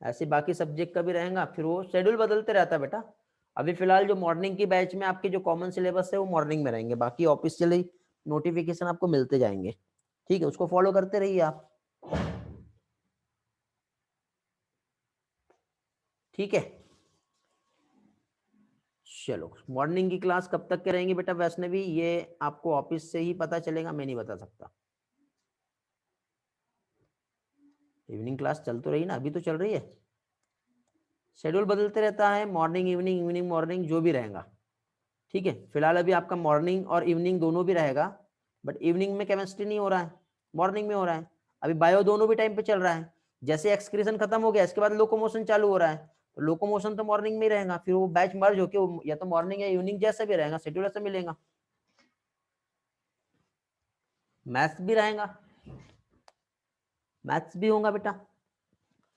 ऐसे बाकी सब्जेक्ट का भी रहेगा, फिर वो शेड्यूल बदलते रहता है बेटा। अभी फिलहाल जो मॉर्निंग की बैच में आपके जो कॉमन सिलेबस है वो मॉर्निंग में रहेंगे, बाकी ऑफिशियली नोटिफिकेशन आपको मिलते जाएंगे, ठीक है, उसको फॉलो करते रहिए आप। ठीक है, चलो मॉर्निंग की क्लास कब तक के रहेंगे बेटा वैष्णवी, ये आपको ऑफिस से ही पता चलेगा, मैं नहीं बता सकता। इवनिंग क्लास चल तो रही ना, अभी तो चल रही है, शेड्यूल बदलते रहता है, मॉर्निंग इवनिंग, इवनिंग मॉर्निंग, जो भी रहेगा, ठीक है। फिलहाल अभी आपका मॉर्निंग और इवनिंग दोनों भी रहेगा, बट इवनिंग में केमिस्ट्री नहीं हो रहा है, मॉर्निंग में हो रहा है। अभी बायो दोनों भी टाइम पे चल रहा है, जैसे एक्सक्रीशन खत्म हो गया इसके बाद लोकोमोशन चालू हो रहा है, तो लोकोमोशन तो मॉर्निंग में ही रहेगा, फिर वो बैच मर्ज होके या तो मॉर्निंग या इवनिंग जैसे भी रहेगा, शेड्यूल ऐसे मिलेगा। मैथ्स भी रहेगा, मैथ्स भी होगा बेटा,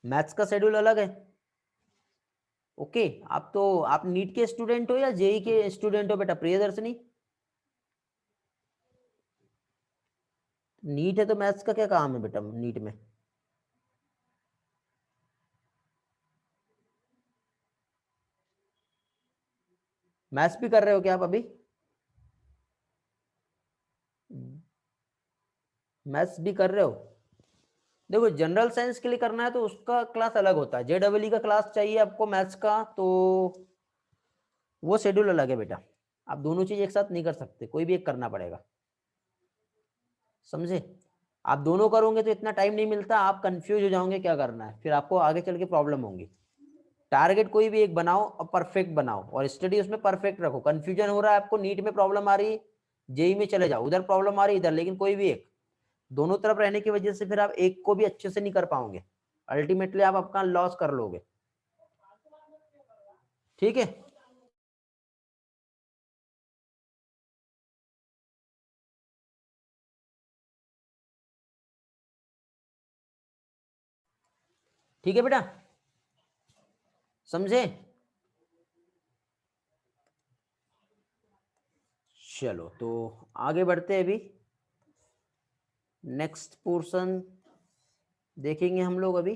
मैथ्स का शेड्यूल अलग है। ओके, आप नीट के स्टूडेंट हो या जेई के स्टूडेंट हो बेटा प्रियदर्शनी? नीट है तो मैथ्स का क्या काम है बेटा नीट में? मैथ्स भी कर रहे हो क्या आप अभी? मैथ्स भी कर रहे हो? देखो जनरल साइंस के लिए करना है तो उसका क्लास अलग होता है, जेडब्ल्यू का क्लास चाहिए आपको मैथ्स का तो वो शेड्यूल अलग है बेटा। आप दोनों चीज एक साथ नहीं कर सकते, कोई भी एक करना पड़ेगा, समझे? आप दोनों करोगे तो इतना टाइम नहीं मिलता, आप कंफ्यूज हो जाओगे क्या करना है, फिर आपको आगे चल के प्रॉब्लम होंगी। टारगेट कोई भी एक बनाओ और परफेक्ट बनाओ, और स्टडी उसमें परफेक्ट रखो। कंफ्यूजन हो रहा है आपको, नीट में प्रॉब्लम आ रही, जेई में चले जाओ, उधर प्रॉब्लम आ रही इधर, लेकिन कोई भी एक, दोनों तरफ रहने की वजह से फिर आप एक को भी अच्छे से नहीं कर पाओगे, अल्टीमेटली आप अपना लॉस कर लोगे। ठीक है, ठीक है बेटा, समझे? चलो तो आगे बढ़ते हैं, अभी नेक्स्ट पोर्शन देखेंगे हम लोग। अभी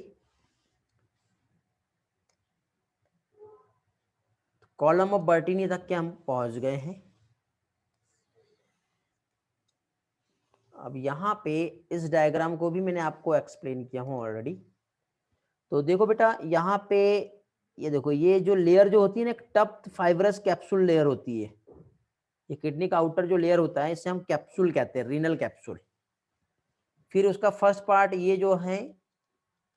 कॉलम ऑफ बर्टीनी तक के हम पहुंच गए हैं। अब यहाँ पे इस डायग्राम को भी मैंने आपको एक्सप्लेन किया हूँ ऑलरेडी। तो देखो बेटा यहाँ पे, ये देखो ये जो लेयर जो होती है ना, एक टफ्ट फाइब्रस कैप्सूल लेयर होती है। ये किडनी का आउटर जो लेयर होता है इसे हम कैप्सूल कहते हैं, रीनल कैप्सूल। फिर उसका फर्स्ट पार्ट ये जो है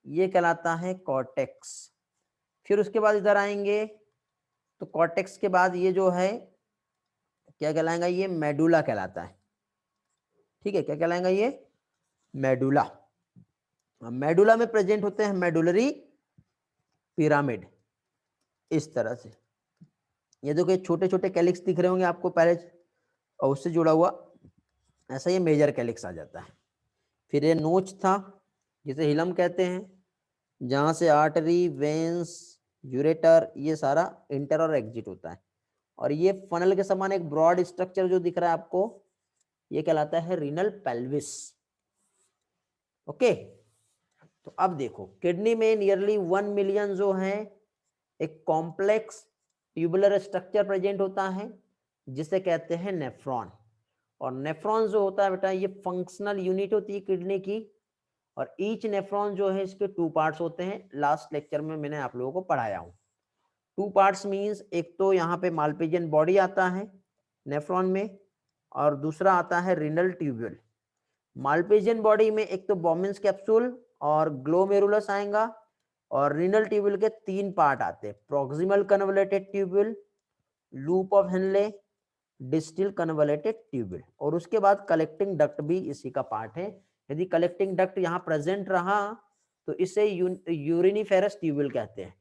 ये कहलाता है कॉर्टेक्स। फिर उसके बाद इधर आएंगे तो कॉर्टेक्स के बाद ये जो है क्या कहलाएगा, ये मेडुला कहलाता है। ठीक है, क्या कहलाएगा ये? मेडुला। मेडुला में प्रेजेंट होते हैं मेडुलरी पिरामिड, इस तरह से। ये देखो छोटे छोटे कैलिक्स दिख रहे होंगे आपको पहले, और उससे जुड़ा हुआ ऐसा ये मेजर कैलिक्स आ जाता है। फिर ये नोच था जिसे हिलम कहते हैं, जहां से आर्टरी, वेंस, यूरेटर ये सारा इंटर और एग्जिट होता है। और ये फनल के समान एक ब्रॉड स्ट्रक्चर जो दिख रहा है आपको, ये कहलाता है रीनल पेल्विस। ओके, तो अब देखो किडनी में नियरली 1 मिलियन जो है एक कॉम्प्लेक्स ट्यूबुलर स्ट्रक्चर प्रेजेंट होता है जिसे कहते हैं नेफ्रॉन। और नेफ्रॉन जो होता है बेटा ये फंक्शनल यूनिट होती है किडनी की, और ईच नेफ्रॉन जो है इसके 2 पार्ट्स होते हैं। लास्ट लेक्चर में मैंने आप लोगों को पढ़ाया हूँ। 2 पार्ट्स मींस एक तो यहाँ पे मालपेजियन बॉडी आता है नेफ्रॉन में, और दूसरा आता है रीनल ट्यूब्यूल। मालपेजियन बॉडी में एक तो बॉमिन्स कैप्सूल और ग्लोमेरुलस आएगा, और रीनल ट्यूब्यूल के 3 पार्ट आते हैं, proximal convoluted tubule, loop of Henley, distal convoluted tubule, और उसके बाद कलेक्टिंग डक्ट भी इसी का पार्ट है। यदि कलेक्टिंग डक्ट यहाँ प्रेजेंट रहा तो इसे यूरिनिफेरस ट्यूब्यूल कहते हैं।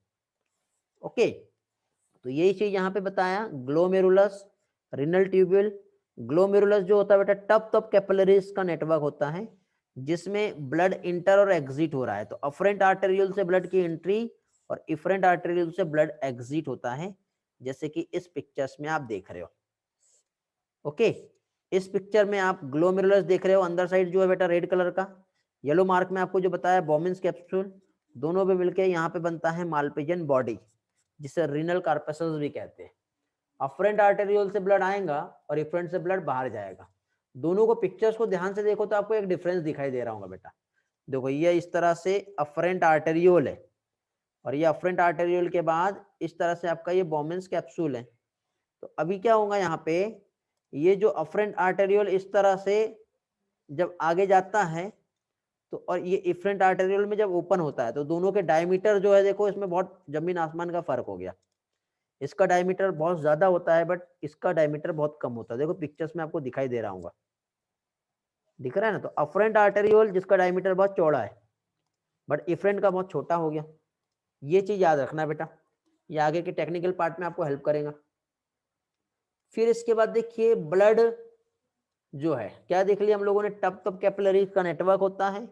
ओके, तो यही चीज यहाँ पे बताया, ग्लोमेरुलस, रीनल ट्यूब्यूल। ग्लोमेरुलस जो होता है बेटा टप टप कैपिलरीज का नेटवर्क होता है जिसमें ब्लड इंटर और एग्जिट हो रहा है। तो अफरेंट आर्टेरियल से ब्लड की एंट्री और इफरेंट आर्टेरियल से ब्लड एग्जिट होता है, जैसे कि इस पिक्चर्स में आप देख रहे हो। ओके, इस पिक्चर में आप ग्लोमेरुलस देख रहे हो, अंदर साइड जो है बेटा रेड कलर का, येलो मार्क में आपको जो बताया बॉमिन्स कैप्सूल, दोनों पे मिलके यहाँ पे बनता है मालपेजियन बॉडी जिसे रीनल कार्पसल्स भी कहते हैं। अफरेंट आर्टेरियोल से ब्लड आएगा और इफरेंट से ब्लड बाहर जाएगा। दोनों को पिक्चर्स को ध्यान से देखो तो आपको एक डिफरेंस दिखाई दे रहा होगा बेटा। देखो ये इस तरह से अफरेंट आर्टेरियोल है, और ये अफरेंट आर्टेरियोल के बाद इस तरह से आपका ये बॉमिन्स कैप्सूल है। तो अभी क्या होगा यहाँ पे, ये जो अफरेंट आर्टेरियोल इस तरह से जब आगे जाता है तो, और ये इफरेंट आर्टेरियोल में जब ओपन होता है तो दोनों के डायमीटर जो है देखो इसमें बहुत जमीन आसमान का फर्क हो गया। इसका डायमीटर बहुत ज्यादा होता है बट इसका डायमीटर बहुत कम होता है। देखो पिक्चर्स में आपको दिखाई दे रहा होगा, दिख रहा है ना? तो अफरेंट आर्टेरियोल जिसका डायमीटर बहुत चौड़ा है बट इफरेंट का बहुत छोटा हो गया। ये चीज याद रखना बेटा। ये आगे के टेक्निकल पार्ट में आपको हेल्प करेगा। फिर इसके बाद देखिए ब्लड जो है क्या देख लिया हम लोगों ने, टब कैपिलरीज का नेटवर्क होता है।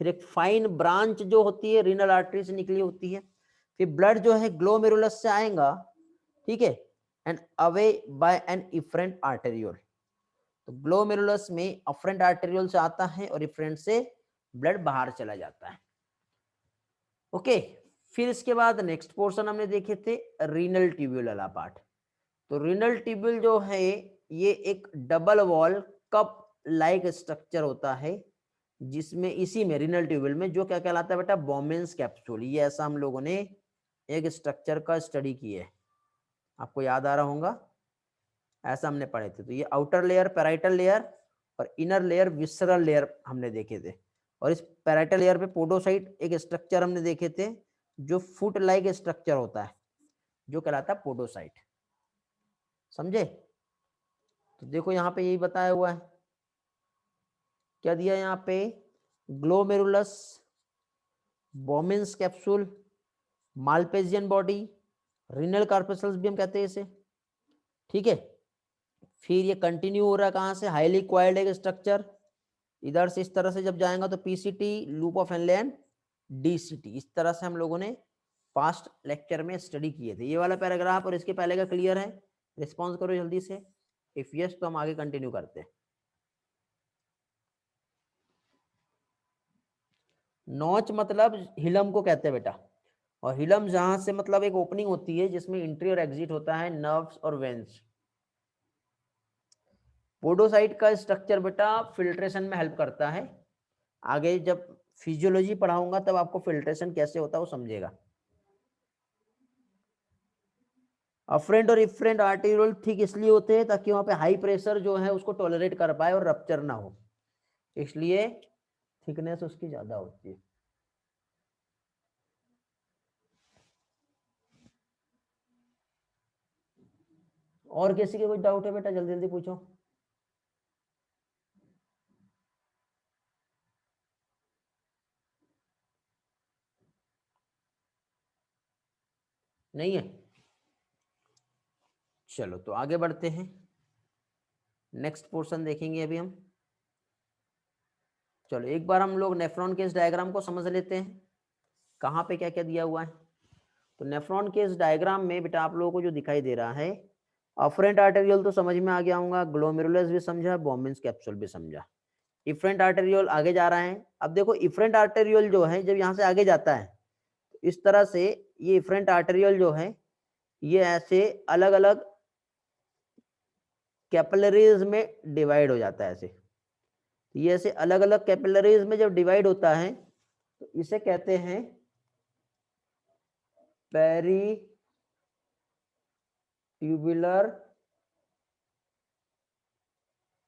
फिर एक फाइन ब्रांच जो होती है रीनल आर्टरी से निकली होती है। फिर ब्लड जो है ग्लोमेरुलस से आएगा, ठीक है, and away by an efferent arteriole. तो ग्लोमेरुलस में अफरेंट आर्टेरियोल से आता है और इफरेंट से ब्लड बाहर चला जाता है। ओके, फिर इसके बाद नेक्स्ट पोर्शन हमने देखे थे रीनल ट्यूब्यूल वाला पार्ट। तो रीनल ट्यूब्यूल जो है ये एक double wall cup like structure होता है, जिसमें इसी में रीनल ट्यूब्यूल में जो क्या कहलाता है बेटा, बोमेन्स कैप्सूल। ये ऐसा हम लोगों ने एक स्ट्रक्चर का स्टडी किया है, आपको याद आ रहा होगा, ऐसा हमने पढ़े थे। तो ये आउटर लेयर पैराइटल लेयर और इनर लेयर विसरल लेयर हमने देखे थे। और इस पैराइटल लेयर पे पोडोसाइट एक स्ट्रक्चर हमने देखे थे जो फुट लाइक स्ट्रक्चर होता है, जो कहलाता है पोडोसाइट। समझे? तो देखो यहाँ पे यही बताया हुआ है, क्या दिया यहाँ पे, glomerulus, Bowman's capsule, Malpighian body, renal corpuscles भी हम कहते हैं इसे, ठीक है। फिर ये कंटिन्यू हो रहा है कहाँ से, हाईली क्वाइल्ड एक स्ट्रक्चर, इधर से इस तरह से जब जाएगा तो PCT, loop of Henley and DCT. इस तरह से हम लोगों ने पास्ट लेक्चर में स्टडी किए थे। ये वाला पैराग्राफ और इसके पहले का क्लियर है? रिस्पॉन्स करो जल्दी से, इफ यस तो हम आगे कंटिन्यू करते हैं। नॉच मतलब हिलम को कहते हैं बेटा, और हिलम जहां से मतलब एक ओपनिंग होती है जिसमें एंट्री और एग्जिट होता है नर्व्स और वेन्स। पोडोसाइट का स्ट्रक्चर बेटा फिल्ट्रेशन में हेल्प करता है। आगे जब फिजियोलॉजी पढ़ाऊंगा तब आपको फिल्ट्रेशन कैसे होता है वो समझेगा। अफरेंट और इफरेंट आर्टेरियोल ठीक इसलिए होते हैं ताकि वहां पे हाई प्रेशर जो है उसको टॉलरेट कर पाए और रप्चर ना हो, इसलिए थिकनेस उसकी ज्यादा होती है। और किसी के कोई डाउट है बेटा, जल्दी जल्दी पूछो। नहीं है? चलो तो आगे बढ़ते हैं, नेक्स्ट पोर्शन देखेंगे अभी हम। चलो एक बार हम लोग नेफ्रॉन केस डायग्राम को समझ लेते हैं, कहाँ पे क्या क्या दिया हुआ है। तो नेफ्रॉन केस डायग्राम में बेटा आप लोगों को जो दिखाई दे रहा है, अफरेंट आर्टेरियल तो समझ में आ गया होगा, ग्लोमेरुलस भी समझा, बोमेन्स कैप्सूल भी समझा। इफरेंट आर्टेरियल आगे जा रहा है। अब देखो इफरेंट आर्टेरियल जो है जब यहाँ से आगे जाता है तो इस तरह से ये इफरेंट आर्टेरियल जो है ये ऐसे अलग अलग कैपिलरीज में डिवाइड हो जाता है। ऐसे ये ऐसे अलग अलग कैपिलरीज में जब डिवाइड होता है तो इसे कहते हैं पेरी ट्यूबुलर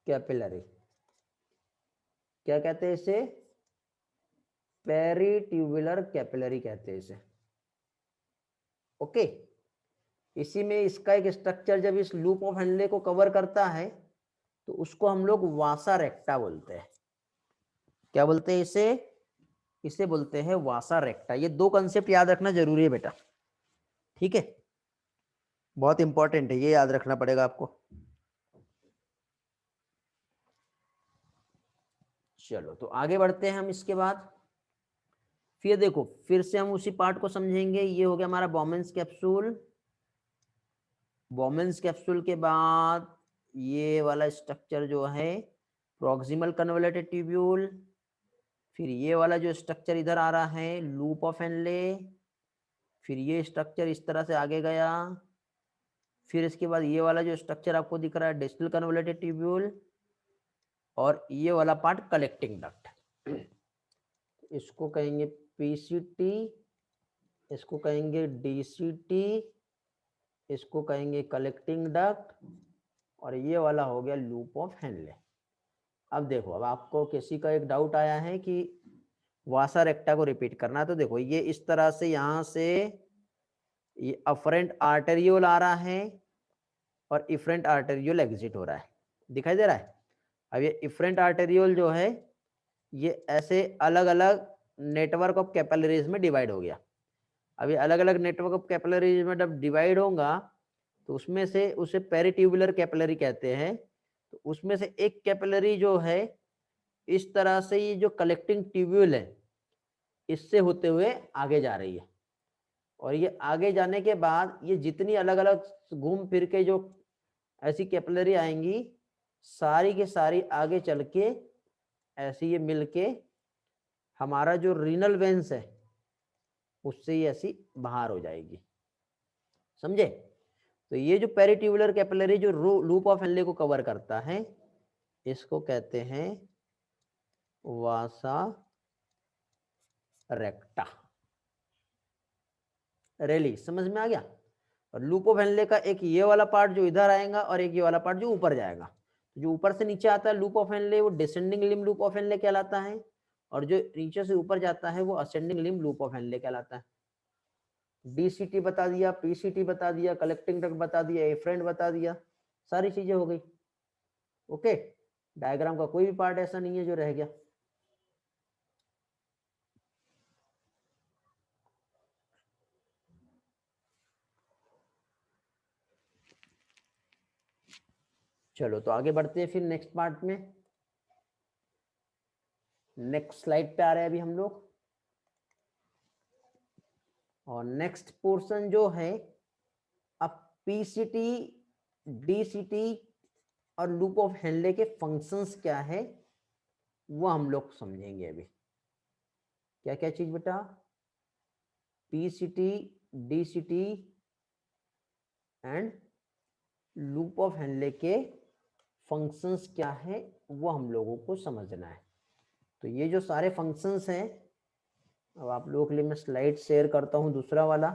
कैपिलरी। क्या कहते हैं इसे? पेरी ट्यूबुलर कैपिलरी कहते हैं इसे। ओके, इसी में इसका एक स्ट्रक्चर जब इस लूप ऑफ हेनले को कवर करता है तो उसको हम लोग वासा रेक्टा बोलते हैं। क्या बोलते हैं इसे? इसे बोलते हैं वासा रेक्टा। ये दो कंसेप्ट याद रखना जरूरी है बेटा, ठीक है, बहुत इंपॉर्टेंट है, ये याद रखना पड़ेगा आपको। चलो तो आगे बढ़ते हैं हम इसके बाद। फिर देखो फिर से हम उसी पार्ट को समझेंगे। ये हो गया हमारा बोमेन्स कैप्सूल। बोमेन्स कैप्सूल के बाद ये वाला स्ट्रक्चर जो है प्रॉक्सिमल कन्वोल्यूटेड ट्यूब्यूल। फिर ये वाला जो स्ट्रक्चर इधर आ रहा है लूप ऑफ हेनले। फिर ये स्ट्रक्चर इस तरह से आगे गया। फिर इसके बाद ये वाला जो स्ट्रक्चर आपको दिख रहा है डिस्टल कन्वोल्यूटेड ट्यूब्यूल। और ये वाला पार्ट कलेक्टिंग डक्ट, इसको कहेंगे पीसीटी, इसको कहेंगे डीसीटी, इसको कहेंगे कलेक्टिंग डक्ट, और ये वाला हो गया लूप ऑफ हेनले। अब देखो, अब आपको किसी का एक डाउट आया है कि वासा रेक्टा को रिपीट करना है, तो देखो ये इस तरह से यहाँ से ये अफरेंट आर्टेरियोल आ रहा है और इफरेंट आर्टेरियोल एग्जिट हो रहा है, दिखाई दे रहा है। अब ये इफरेंट आर्टेरियोल जो है ये ऐसे अलग अलग नेटवर्क ऑफ कैपिलरीज में डिवाइड हो गया। अभी अलग अलग नेटवर्क ऑफ कैपिलरीज में जब डिवाइड होगा तो उसमें से उसे पेरिट्यूबुलर कैपिलरी कहते हैं। तो उसमें से एक कैपिलरी जो है इस तरह से ये जो कलेक्टिंग ट्यूब्यूल है इससे होते हुए आगे जा रही है, और ये आगे जाने के बाद ये जितनी अलग अलग घूम फिर के जो ऐसी कैपिलरी आएंगी सारी के सारी आगे चल के ऐसे ये मिलके हमारा जो रीनल वेंस है उससे ही ऐसी बाहर हो जाएगी, समझे। तो ये जो पेरिट्यूबुलर कैपिलरी जो लूप ऑफ हेनले को कवर करता है इसको कहते हैं वासा रेक्टा। रेली समझ में आ गया। और लूप ऑफ हेनले का एक ये वाला पार्ट जो इधर आएगा और एक ये वाला पार्ट जो ऊपर जाएगा। जो ऊपर से नीचे आता है लूप ऑफ हेनले वो descending limb loop of Henley कहलाता है, और जो नीचे से ऊपर जाता है वो ascending limb loop of Henley कहलाता है। डीसीटी बता दिया, पीसीटी बता दिया, कलेक्टिंग डक्ट बता दिया, एफ्रेंट बता दिया, सारी चीजें हो गई। ओके, डायग्राम का कोई भी पार्ट ऐसा नहीं है जो रह गया। चलो तो आगे बढ़ते हैं फिर नेक्स्ट पार्ट में। नेक्स्ट स्लाइड पे आ रहे हैं अभी हम लोग, और नेक्स्ट पोर्शन जो है अब पीसीटी, डीसीटी और लूप ऑफ हेनले के फंक्शंस क्या है वो हम लोग समझेंगे अभी। क्या क्या चीज बेटा? PCT, DCT and loop of Henley के फंक्शंस क्या है वो हम लोगों को समझना है। तो ये जो सारे फंक्शंस हैं, अब आप लोगों के लिए मैं स्लाइड शेयर करता हूं, दूसरा वाला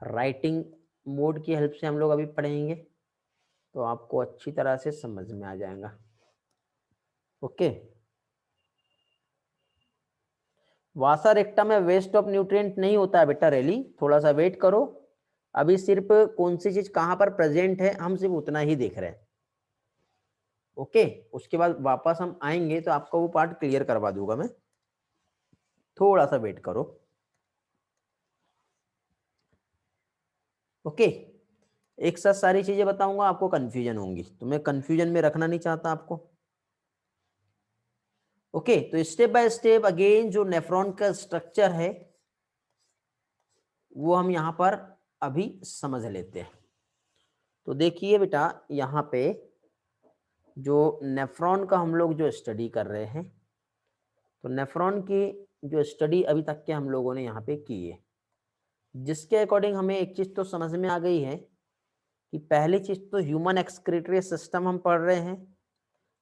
राइटिंग मोड की हेल्प से हम लोग अभी पढ़ेंगे तो आपको अच्छी तरह से समझ में आ जाएगा। ओके, वासा रेक्टा में वेस्ट ऑफ न्यूट्रिएंट नहीं होता है बेटा रेली, थोड़ा सा वेट करो। अभी सिर्फ कौन सी चीज कहां पर प्रेजेंट है हम सिर्फ उतना ही देख रहे हैं। ओके, उसके बाद वापस हम आएंगे तो आपका वो पार्ट क्लियर करवा दूंगा मैं, थोड़ा सा वेट करो। ओके, एक साथ सारी चीजें बताऊंगा, आपको कंफ्यूजन होंगी तो मैं कंफ्यूजन में रखना नहीं चाहता आपको। ओके, तो स्टेप बाय स्टेप अगेन जो नेफ्रॉन का स्ट्रक्चर है वो हम यहां पर अभी समझ लेते हैं। तो देखिए बेटा, यहाँ पे जो नेफ्रॉन का हम लोग जो स्टडी कर रहे हैं, तो नेफ्रॉन की जो स्टडी अभी तक के हम लोगों ने यहाँ पे की है, जिसके अकॉर्डिंग हमें एक चीज तो समझ में आ गई है कि पहली चीज तो ह्यूमन एक्सक्रीटरी सिस्टम हम पढ़ रहे हैं,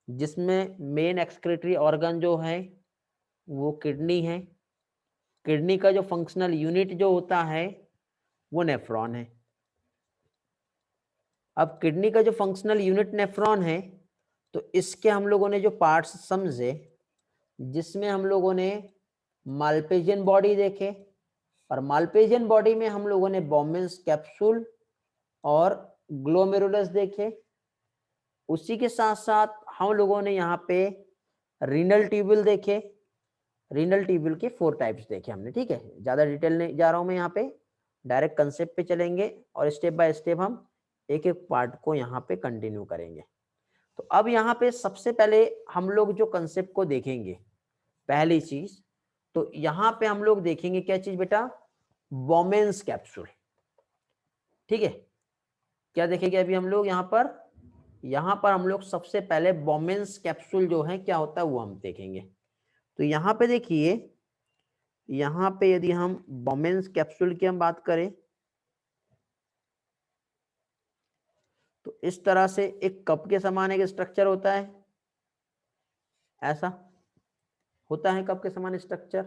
जिसमें मेन एक्सक्रीटरी ऑर्गन जो है वो किडनी है। किडनी का जो फंक्शनल यूनिट जो होता है वो नेफ्रॉन है। अब किडनी का जो फंक्शनल यूनिट नेफ्रॉन है तो इसके हम लोगों ने जो पार्ट्स समझे, जिसमें हम लोगों ने माल्पेजियन बॉडी देखे, और माल्पेजियन बॉडी में हम लोगों ने बोमेन्स कैप्सूल और ग्लोमेरुलस देखे। उसी के साथ साथ हम लोगों ने यहाँ पे रीनल ट्यूब्यूल देखे। रीनल ट्यूब्यूल के 4 टाइप्स देखे हमने, ठीक है। ज्यादा डिटेल नहीं जा रहा हूं मैं यहाँ पे, डायरेक्ट कंसेप्ट पे चलेंगे और स्टेप बाय स्टेप हम एक एक पार्ट को यहाँ पे कंटिन्यू करेंगे। तो अब यहाँ पे सबसे पहले हम लोग जो कंसेप्ट को देखेंगे, पहली चीज तो यहाँ पे हम लोग देखेंगे क्या चीज बेटा? बोमेन्स कैप्सूल, ठीक है। क्या देखेंगे अभी हम लोग यहाँ पर हम लोग सबसे पहले बोमेन्स कैप्सूल जो है क्या होता है वो हम देखेंगे। तो यहाँ पे देखिए, यहाँ पे यदि हम बोमेन्स कैप्सूल की हम बात करें तो इस तरह से एक कप के समान एक स्ट्रक्चर होता है, ऐसा होता है कप के समान स्ट्रक्चर,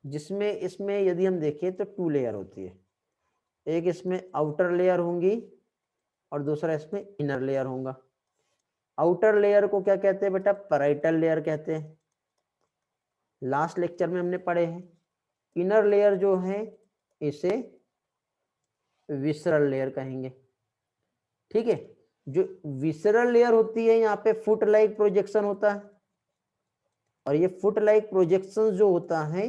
जिसमें इसमें यदि हम देखें तो 2 लेयर होती है। एक इसमें आउटर लेयर होंगी और दूसरा इसमें इनर लेयर होगा। आउटर लेयर को क्या कहते हैं बेटा? पैराइटल लेयर कहते हैं, लास्ट लेक्चर में हमने पढ़े हैं। इनर लेयर जो है इसे विसरल लेयर कहेंगे, ठीक है। जो विसरल लेयर होती है यहाँ पे फुट लाइक प्रोजेक्शन होता है, और ये फुट लाइक प्रोजेक्शन जो होता है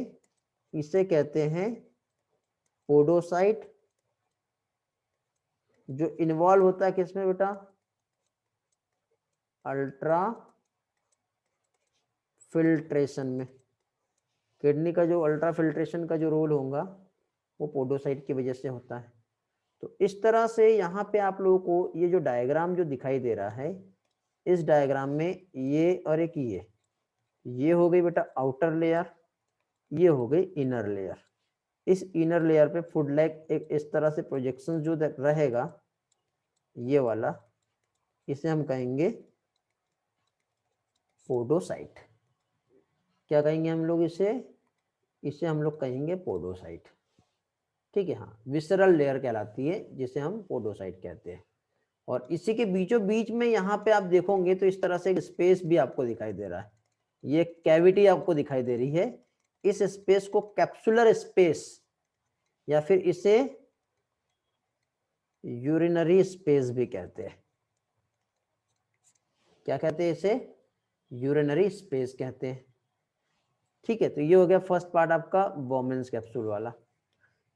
इसे कहते हैं पोडोसाइट जो इन्वॉल्व होता है किसमें बेटा, अल्ट्रा फिल्ट्रेशन में। किडनी का जो अल्ट्रा फिल्ट्रेशन का जो रोल होगा वो पोडोसाइट की वजह से होता है। तो इस तरह से यहाँ पे आप लोगों को ये जो डायग्राम जो दिखाई दे रहा है, इस डायग्राम में ये और एक ये हो गई बेटा आउटर लेयर, ये हो गई इनर लेयर। इस इनर लेयर पे फूड लाइक एक इस तरह से प्रोजेक्शन जो रहेगा ये वाला, इसे हम कहेंगे पोडोसाइट। क्या कहेंगे हम लोग इसे, इसे हम लोग कहेंगे पोडोसाइट। ठीक है, हाँ, विसरल लेयर कहलाती है जिसे हम पोडोसाइट कहते हैं। और इसी के बीचों बीच में यहाँ पे आप देखोगे तो इस तरह से एक स्पेस भी आपको दिखाई दे रहा है, ये कैविटी आपको दिखाई दे रही है। इस स्पेस को कैप्सुलर स्पेस या फिर इसे यूरिनरी स्पेस भी कहते हैं। क्या कहते हैं इसे, यूरिनरी स्पेस कहते हैं। ठीक है, तो ये हो गया फर्स्ट पार्ट आपका बोमेन्स कैप्सूल वाला।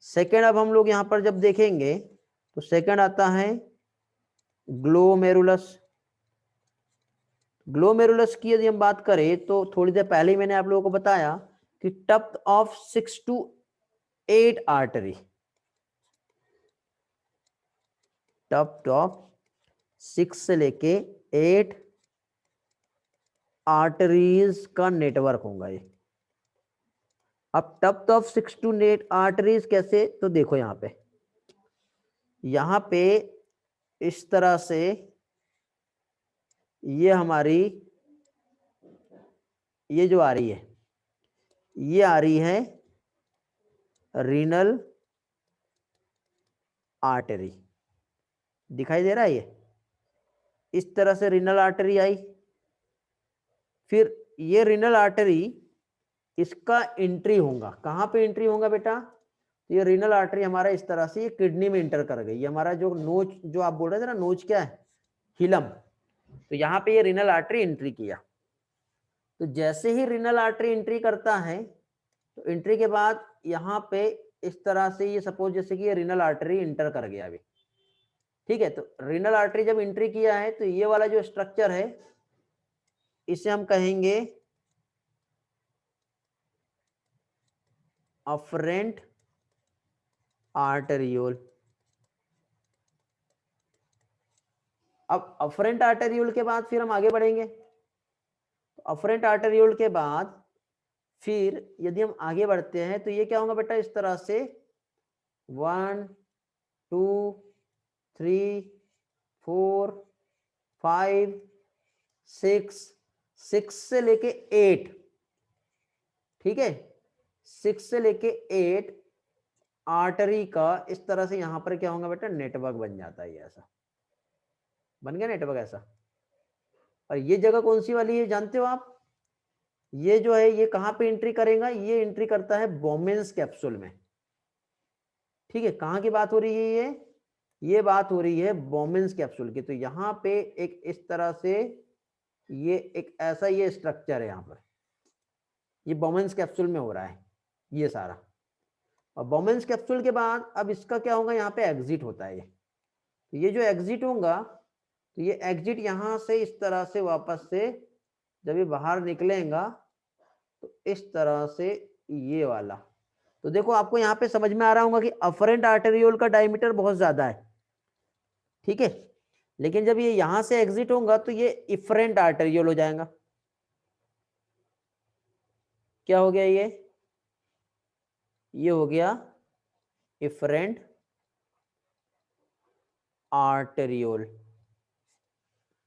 सेकेंड अब हम लोग यहाँ पर जब देखेंगे तो सेकेंड आता है ग्लोमेरुलस। ग्लोमेरुलस की यदि हम बात करें तो थोड़ी देर पहले ही मैंने आप लोगों को बताया कि टप्थ ऑफ 6 to 8 आर्टरी, टप्थ ऑफ 6 से लेके 8 आर्टरीज का नेटवर्क होगा ये। अब टप्थ ऑफ 6 to 8 आर्टरीज कैसे, तो देखो यहाँ पे इस तरह से ये हमारी ये जो आ रही है, ये आ रही है रीनल आर्टरी, दिखाई दे रहा है ये, इस तरह से रीनल आर्टरी आई। फिर ये रीनल आर्टरी इसका एंट्री होगा, कहाँ पे एंट्री होगा बेटा, ये रीनल आर्टरी हमारा इस तरह से ये किडनी में एंटर कर गई। ये हमारा जो नोच जो आप बोल रहे थे ना, नोच क्या है, हिलम, तो यहाँ पे ये रीनल आर्टरी एंट्री किया। तो जैसे ही रीनल आर्टरी एंट्री करता है तो एंट्री के बाद यहाँ पे इस तरह से ये सपोज जैसे कि ये रीनल आर्टरी इंटर कर गया अभी। ठीक है, तो रीनल आर्टरी जब एंट्री किया है तो ये वाला जो स्ट्रक्चर है इसे हम कहेंगे अफरेंट आर्टेरियोल। अब अफरेंट आर्टेरियोल के बाद फिर हम आगे बढ़ेंगे। तो अफरेंट आर्टेरियोल के बाद फिर यदि हम आगे बढ़ते हैं तो ये क्या होगा बेटा, इस तरह से 1 2 3 4 5 6 से लेके 8, ठीक है, 6 से लेके 8 आर्टरी का इस तरह से यहां पर क्या होगा बेटा, नेटवर्क बन जाता है। ऐसा बन गया नेटवर्क ऐसा। और ये जगह कौन सी वाली है जानते हो आप, ये जो है ये कहां पे एंट्री करेगा, ये एंट्री करता है बोमेन्स कैप्सूल में। ठीक है, कहां की बात हो रही है ये बात हो रही है बोमेन्स कैप्सूल की। तो यहाँ पे एक इस तरह से ये एक ऐसा ये स्ट्रक्चर है, यहाँ पर ये बोमेन्स कैप्सूल में हो रहा है ये सारा। और बोमेन्स कैप्सूल के बाद अब इसका क्या होगा, यहाँ पे एग्जिट होता है ये। तो ये जो एग्जिट होगा तो ये एग्जिट यहाँ से इस तरह से वापस से जब ये बाहर निकलेगा तो इस तरह से ये वाला। तो देखो आपको यहाँ पे समझ में आ रहा होगा कि अफरेंट आर्टेरियोल का डायमीटर बहुत ज्यादा है, ठीक है, लेकिन जब ये यहां से एग्जिट होगा तो ये इफरेंट आर्टेरियोल हो जाएगा। क्या हो गया ये हो गया इफरेंट आर्टेरियोल।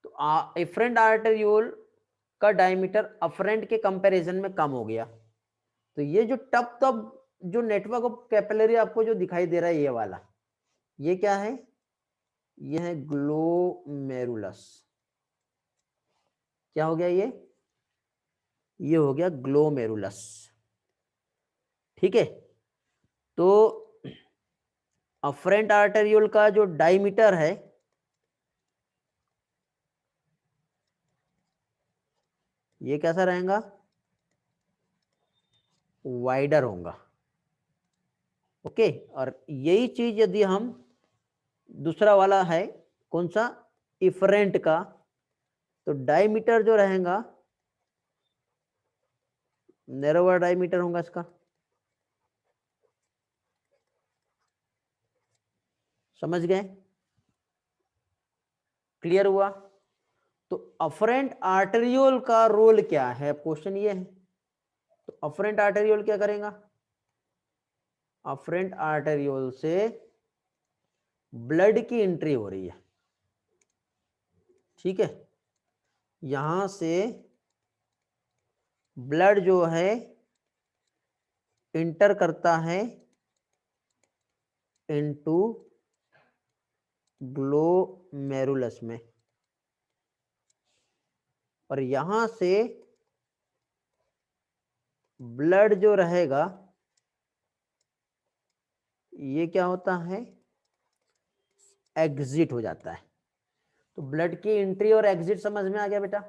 तो इफरेंट आर्टेरियोल का डायमीटर अफरेंट के कंपैरिजन में कम हो गया। तो ये जो टप तब जो नेटवर्क ऑफ कैपिलरी आपको जो दिखाई दे रहा है ये वाला, ये क्या है, ये है ग्लोमेरुलस। क्या हो गया ये हो गया ग्लोमेरुलस। ठीक है, तो अफरेंट आर्टेरियोल का जो डायमीटर है ये कैसा रहेगा, वाइडर होगा। ओके। और यही चीज यदि हम दूसरा वाला है कौन सा, इफरेंट का, तो डायमीटर जो रहेगा नैरोवर डायमीटर होगा इसका, समझ गए, क्लियर हुआ। तो अफरेंट आर्टेरियोल का रोल क्या है, क्वेश्चन ये है। तो अफरेंट आर्टेरियोल क्या करेगा, अफरेंट आर्टेरियोल से ब्लड की एंट्री हो रही है, ठीक है, यहां से ब्लड जो है इंटर करता है इनटू ग्लोमेरुलस में, और यहां से ब्लड जो रहेगा ये क्या होता है, एग्जिट हो जाता है। तो ब्लड की एंट्री और एग्जिट समझ में आ गया बेटा।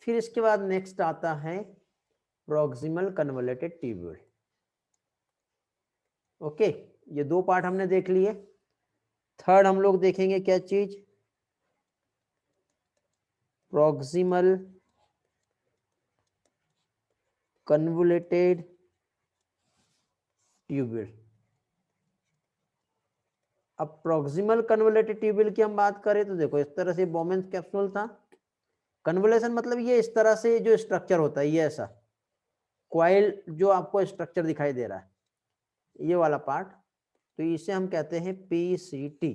फिर इसके बाद नेक्स्ट आता है प्रॉक्सिमल कन्वोल्यूटेड ट्यूब्यूल। ओके, ये दो पार्ट हमने देख लिए। थर्ड हम लोग देखेंगे क्या चीज, प्रॉक्सिमल कन्वोल्यूटेड ट्यूब्यूल। अब प्रॉक्सिमल कन्वोल्यूटेड ट्यूब्यूल की हम बात करें तो देखो इस तरह से बोमेंस कैप्सूल था। कन्वोल्यूशन मतलब ये इस तरह से जो स्ट्रक्चर होता है, ये ऐसा क्वाइल जो आपको स्ट्रक्चर दिखाई दे रहा है, ये वाला पार्ट, तो इसे हम कहते हैं पीसीटी,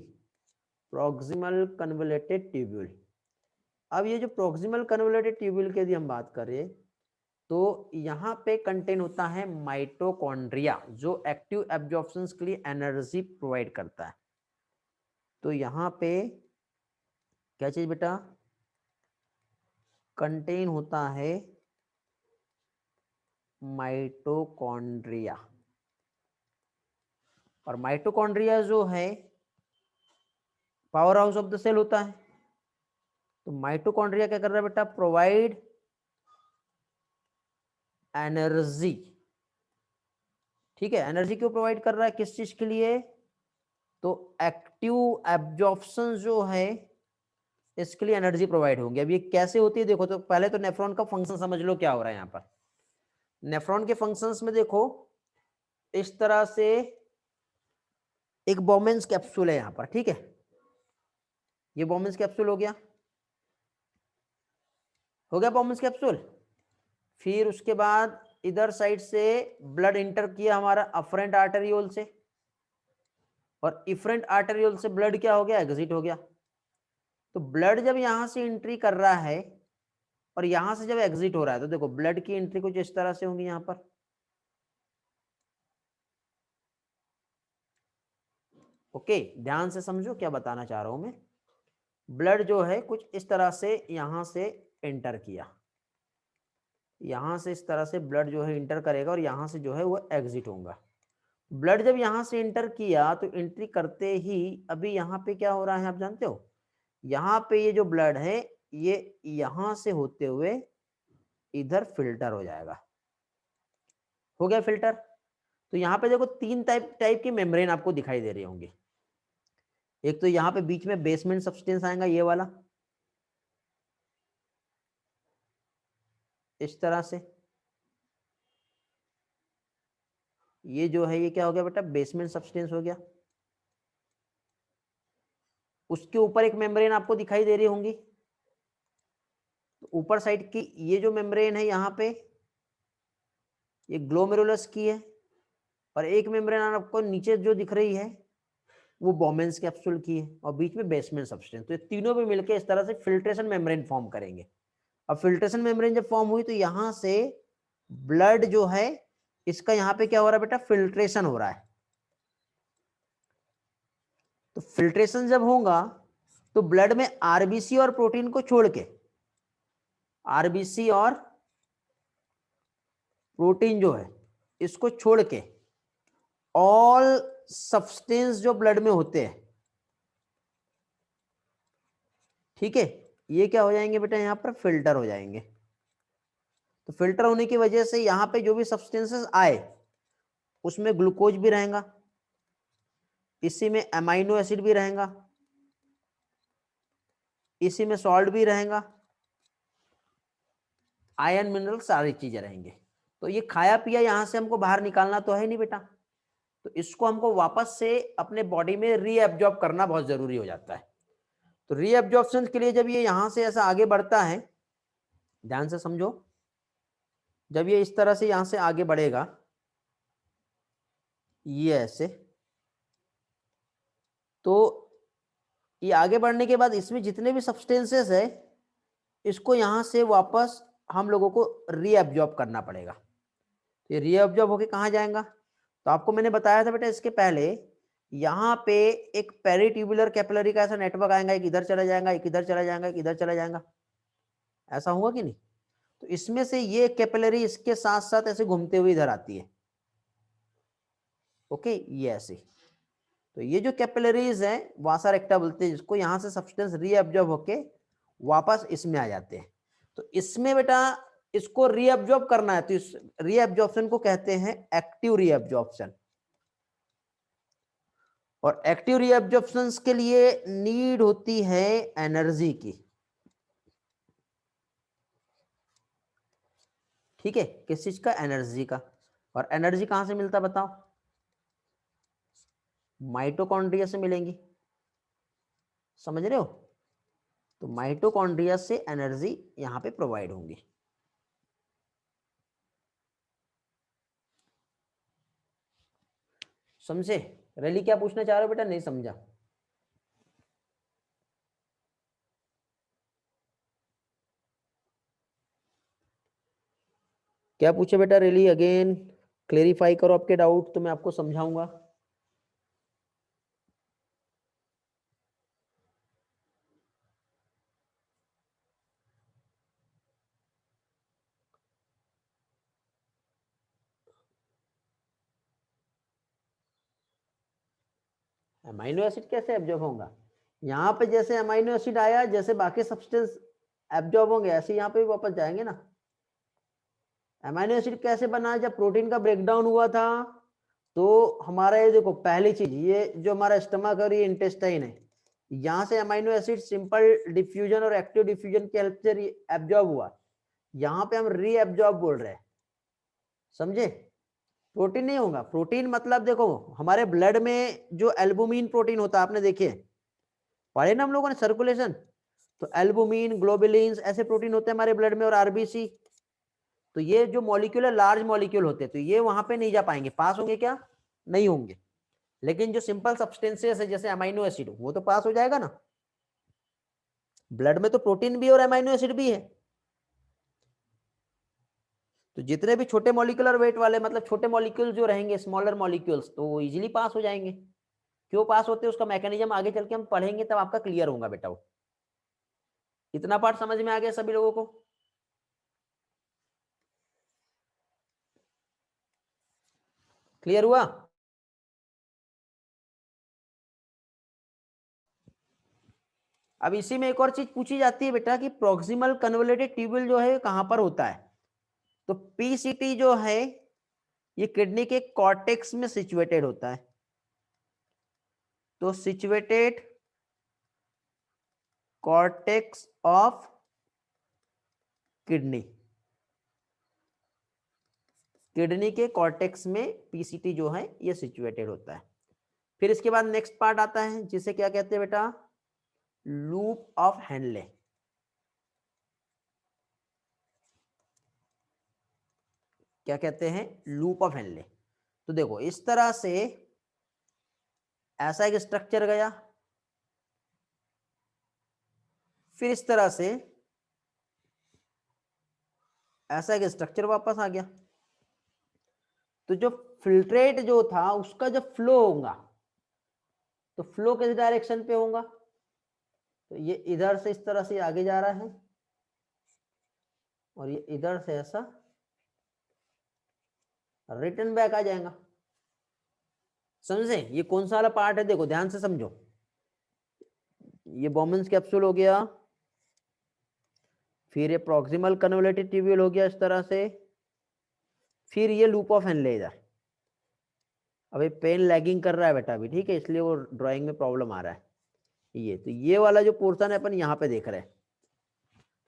प्रॉक्सिमल कन्वोल्यूटेड ट्यूब्यूल। अब ये जो प्रॉक्सिमल कन्वोल्यूटेड ट्यूब्यूल की यदि हम बात करें तो यहाँ पे कंटेन होता है माइटोकॉन्ड्रिया, जो एक्टिव एब्जॉर्प्शन के लिए एनर्जी प्रोवाइड करता है। तो यहाँ पे क्या चीज बेटा, कंटेन होता है माइटोकॉन्ड्रिया, और माइटोकॉन्ड्रिया जो है power house of the cell होता है। तो माइटोकॉन्ड्रिया क्या कर रहा है बेटा, प्रोवाइड एनर्जी, ठीक है। एनर्जी क्यों प्रोवाइड कर रहा है, किस चीज के लिए, तो एक्टिव एब्जॉर्प्शन जो है इसके लिए एनर्जी प्रोवाइड होगी। अब ये कैसे होती है देखो, तो पहले तो नेफ्रॉन का फंक्शन समझ लो क्या हो रहा है यहाँ पर। नेफ्रॉन के फंक्शंस में देखो इस तरह से एक बोमेंस कैप्सूल है यहाँ पर, ठीक है, ये बोमेंस कैप्सूल हो गया, बोमेंस कैप्सूल। फिर उसके बाद इधर साइड से ब्लड इंटर किया हमारा अफरेंट आर्टेरियोल से, और इफरेंट आर्टेरियोल से ब्लड क्या हो गया, एग्जिट हो गया। तो ब्लड जब यहां से एंट्री कर रहा है और यहां से जब एग्जिट हो रहा है, तो देखो ब्लड की एंट्री कुछ इस तरह से होगी यहां पर, ओके, ध्यान से समझो क्या बताना चाह रहा हूं मैं। ब्लड जो है कुछ इस तरह से यहां से एंटर किया, यहां से इस तरह से ब्लड जो है इंटर करेगा और यहां से जो है वो एग्जिट होगा। ब्लड जब यहां से इंटर किया तो एंट्री करते ही अभी यहां पे क्या हो रहा है आप जानते हो, यहां पे ये जो ब्लड है ये यहां से होते हुए इधर फिल्टर हो जाएगा, हो गया फिल्टर। तो यहाँ पे देखो तीन टाइप की मेम्ब्रेन आपको दिखाई दे रही होंगी। एक तो यहाँ पे बीच में बेसमेंट सब्सटेंस आएगा ये वाला, इस तरह से, ये जो है ये क्या हो गया बेटा, बेसमेंट सब्सटेंस हो गया। उसके ऊपर एक मेम्ब्रेन आपको दिखाई दे रही होंगी, तो ऊपर साइड की ये जो मेम्ब्रेन है यहाँ पे ये ग्लोमेरुलस की है, और एक मेम्ब्रेन आपको नीचे जो दिख रही है वो बोमेंस कैप्सूल की है, और बीच में बेसमेंट सब्सटेंस। तो ये तीनों पे मिलकर इस तरह से फिल्ट्रेशन मेम्ब्रेन फॉर्म करेंगे। अब फिल्ट्रेशन मेम्ब्रेन जब फॉर्म हुई तो यहां से ब्लड जो है इसका यहाँ पे क्या हो रहा है बेटा, फिल्ट्रेशन हो रहा है। तो फिल्ट्रेशन जब होगा तो ब्लड में आरबीसी और प्रोटीन को छोड़ के, आरबीसी और प्रोटीन जो है इसको छोड़ के ऑल सब्सटेंस जो ब्लड में होते हैं, ठीक है, ये क्या हो जाएंगे बेटा, यहां पर फिल्टर हो जाएंगे। तो फिल्टर होने की वजह से यहां पे जो भी सब्सटेंसेस आए उसमें ग्लूकोज भी रहेगा, इसी में अमाइनो एसिड भी रहेगा, इसी में सॉल्ट भी रहेगा, आयरन मिनरल सारी चीजें रहेंगे। तो ये खाया पिया यहां से हमको बाहर निकालना तो है नहीं बेटा, तो इसको हमको वापस से अपने बॉडी में रीएब्जॉर्ब करना बहुत जरूरी हो जाता है। तो रीएब्जॉर्प्शन के लिए जब ये यहां से ऐसा आगे बढ़ता है, ध्यान से समझो, जब ये इस तरह से यहां से आगे बढ़ेगा, ये ऐसे, तो ये आगे बढ़ने के बाद इसमें जितने भी सब्सटेंसेस है, इसको यहां से वापस हम लोगों को रीएब्जॉर्ब करना पड़ेगा। ये रीअब्जॉर्ब होके कहाँ जाएगा, तो आपको मैंने बताया था बेटा इसके पहले, यहाँ पे एक पेरिट्यूबुलर कैपिलरी का ऐसा नेटवर्क आएगा, एक इधर चला जाएगा, एक इधर चला जाएगा, एक इधर चला जाएगा, ऐसा हुआ कि नहीं। तो इसमें से ये कैपिलरी इसके साथ साथ ऐसे घूमते हुए इधर आती है, ओके, ये ऐसे। तो ये जो कैपिलरीज है वासा रेक्टा बोलते हैं जिसको, यहाँ से सब्सटेंस रीअब्जॉर्ब होके वापस इसमें आ जाते हैं। तो इसमें बेटा इसको रीअब्जॉर्ब करना है, तो इस रीअब्जॉर्प्शन को कहते हैं एक्टिव रीअब्जॉर्प्शन। और एक्टिव रीअब्जॉर्प्शन के लिए नीड होती है एनर्जी की, ठीक है, किस चीज का, एनर्जी का। और एनर्जी कहां से मिलता बताओ, माइटोकॉन्ड्रिया से मिलेंगी, समझ रहे हो। तो माइटोकॉन्ड्रिया से एनर्जी यहां पे प्रोवाइड होंगी। समझे, रैली क्या पूछना चाह रहे हो बेटा, नहीं समझा। क्या पूछे बेटा रैली, अगेन क्लेरिफाई करो आपके डाउट, तो मैं आपको समझाऊंगा। अमाइनो एसिड कैसे एब्जॉर्ब होगा, यहाँ पे जैसे अमाइनो एसिड आया, जैसे बाकी सब्सटेंस एब्जॉर्ब होंगे, ऐसे यहाँ पे भी वापस जाएंगे ना। अमाइनो एसिड कैसे बना, जब प्रोटीन का ब्रेकडाउन हुआ था, तो हमारा ये देखो पहली चीज, ये जो हमारा स्टमक और ये इंटेस्टाइन है, यहाँ से अमाइनो एसिड सिंपल डिफ्यूजन और एक्टिव डिफ्यूजन के हेल्प से एब्जॉर्ब हुआ, यहाँ पे हम रीएब्जॉर्ब बोल रहे हैं, समझे। प्रोटीन नहीं होगा, प्रोटीन मतलब देखो हमारे ब्लड में जो एल्बुमिन प्रोटीन होता है, आपने देखे पढ़े ना हम लोगों ने सर्कुलेशन, तो एल्बुमिन ग्लोबुलिन्स ऐसे प्रोटीन होते हैं हमारे ब्लड में, और आरबीसी। तो ये जो मॉलिक्यूल है लार्ज मॉलिक्यूल होते हैं, तो ये वहां पे नहीं जा पाएंगे, पास होंगे क्या, नहीं होंगे। लेकिन जो सिंपल सब्सटेंसेस है जैसे अमाइनो एसिड, वो तो पास हो जाएगा ना, ब्लड में तो प्रोटीन भी और अमाइनो एसिड भी है। तो जितने भी छोटे मॉलिक्यूलर वेट वाले, मतलब छोटे मॉलिक्यूल जो रहेंगे, स्मॉलर मॉलिक्यूल्स, तो वो इजीली पास हो जाएंगे। क्यों पास होते हैं उसका मैकेनिज्म आगे चल के हम पढ़ेंगे, तब आपका क्लियर होगा बेटा वो। इतना पार्ट समझ में आ गया सभी लोगों को, क्लियर हुआ। अब इसी में एक और चीज पूछी जाती है बेटा कि प्रोक्सिमल कन्वोल्यूटेड ट्यूब्यूल जो है कहां पर होता है, तो पीसीटी जो है ये किडनी के कॉर्टेक्स में सिचुएटेड होता है। तो situated cortex of kidney, kidney के कॉर्टेक्स में पीसीटी जो है ये सिचुएटेड होता है। फिर इसके बाद नेक्स्ट पार्ट आता है जिसे क्या कहते हैं बेटा, लूप ऑफ हेनले। क्या कहते हैं, लूप ऑफ हेनले। तो देखो इस तरह से ऐसा एक स्ट्रक्चर गया, फिर इस तरह से ऐसा एक स्ट्रक्चर वापस आ गया। तो जो फिल्ट्रेट जो था उसका जब फ्लो होगा, तो फ्लो किस डायरेक्शन पे होगा, तो ये इधर से इस तरह से आगे जा रहा है, और ये इधर से ऐसा रिटर्न बैक आ जाएगा। समझे, ये कौन सा वाला पार्ट है, देखो ध्यान से समझो। ये बोमेंस कैप्सूल हो गया, फिर ये प्रॉक्सिमल कन्वोल्यूटेड ट्यूब्यूल हो गया इस तरह से, फिर ये लूप ऑफ हेनले इधर, अभी पेन लैगिंग कर रहा है बेटा अभी, ठीक है, इसलिए वो ड्राइंग में प्रॉब्लम आ रहा है। ये तो ये वाला जो पोर्शन है अपन यहाँ पे देख रहे हैं,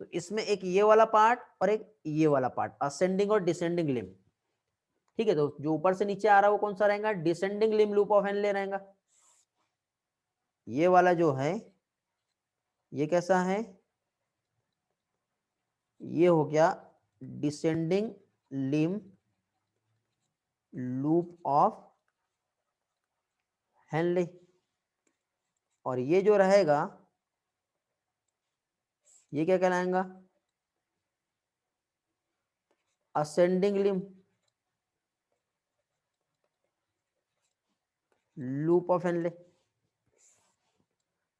तो इसमें एक ये वाला पार्ट और एक ये वाला पार्ट, असेंडिंग और डिसेंडिंग लिम्ब, ठीक है। तो जो ऊपर से नीचे आ रहा है वो कौन सा रहेगा, descending limb loop of Henley रहेगा। ये वाला जो है ये कैसा है, ये हो गया descending limb loop of Henle, और ये जो रहेगा ये क्या कहलाएगा, ascending limb loop of Henley.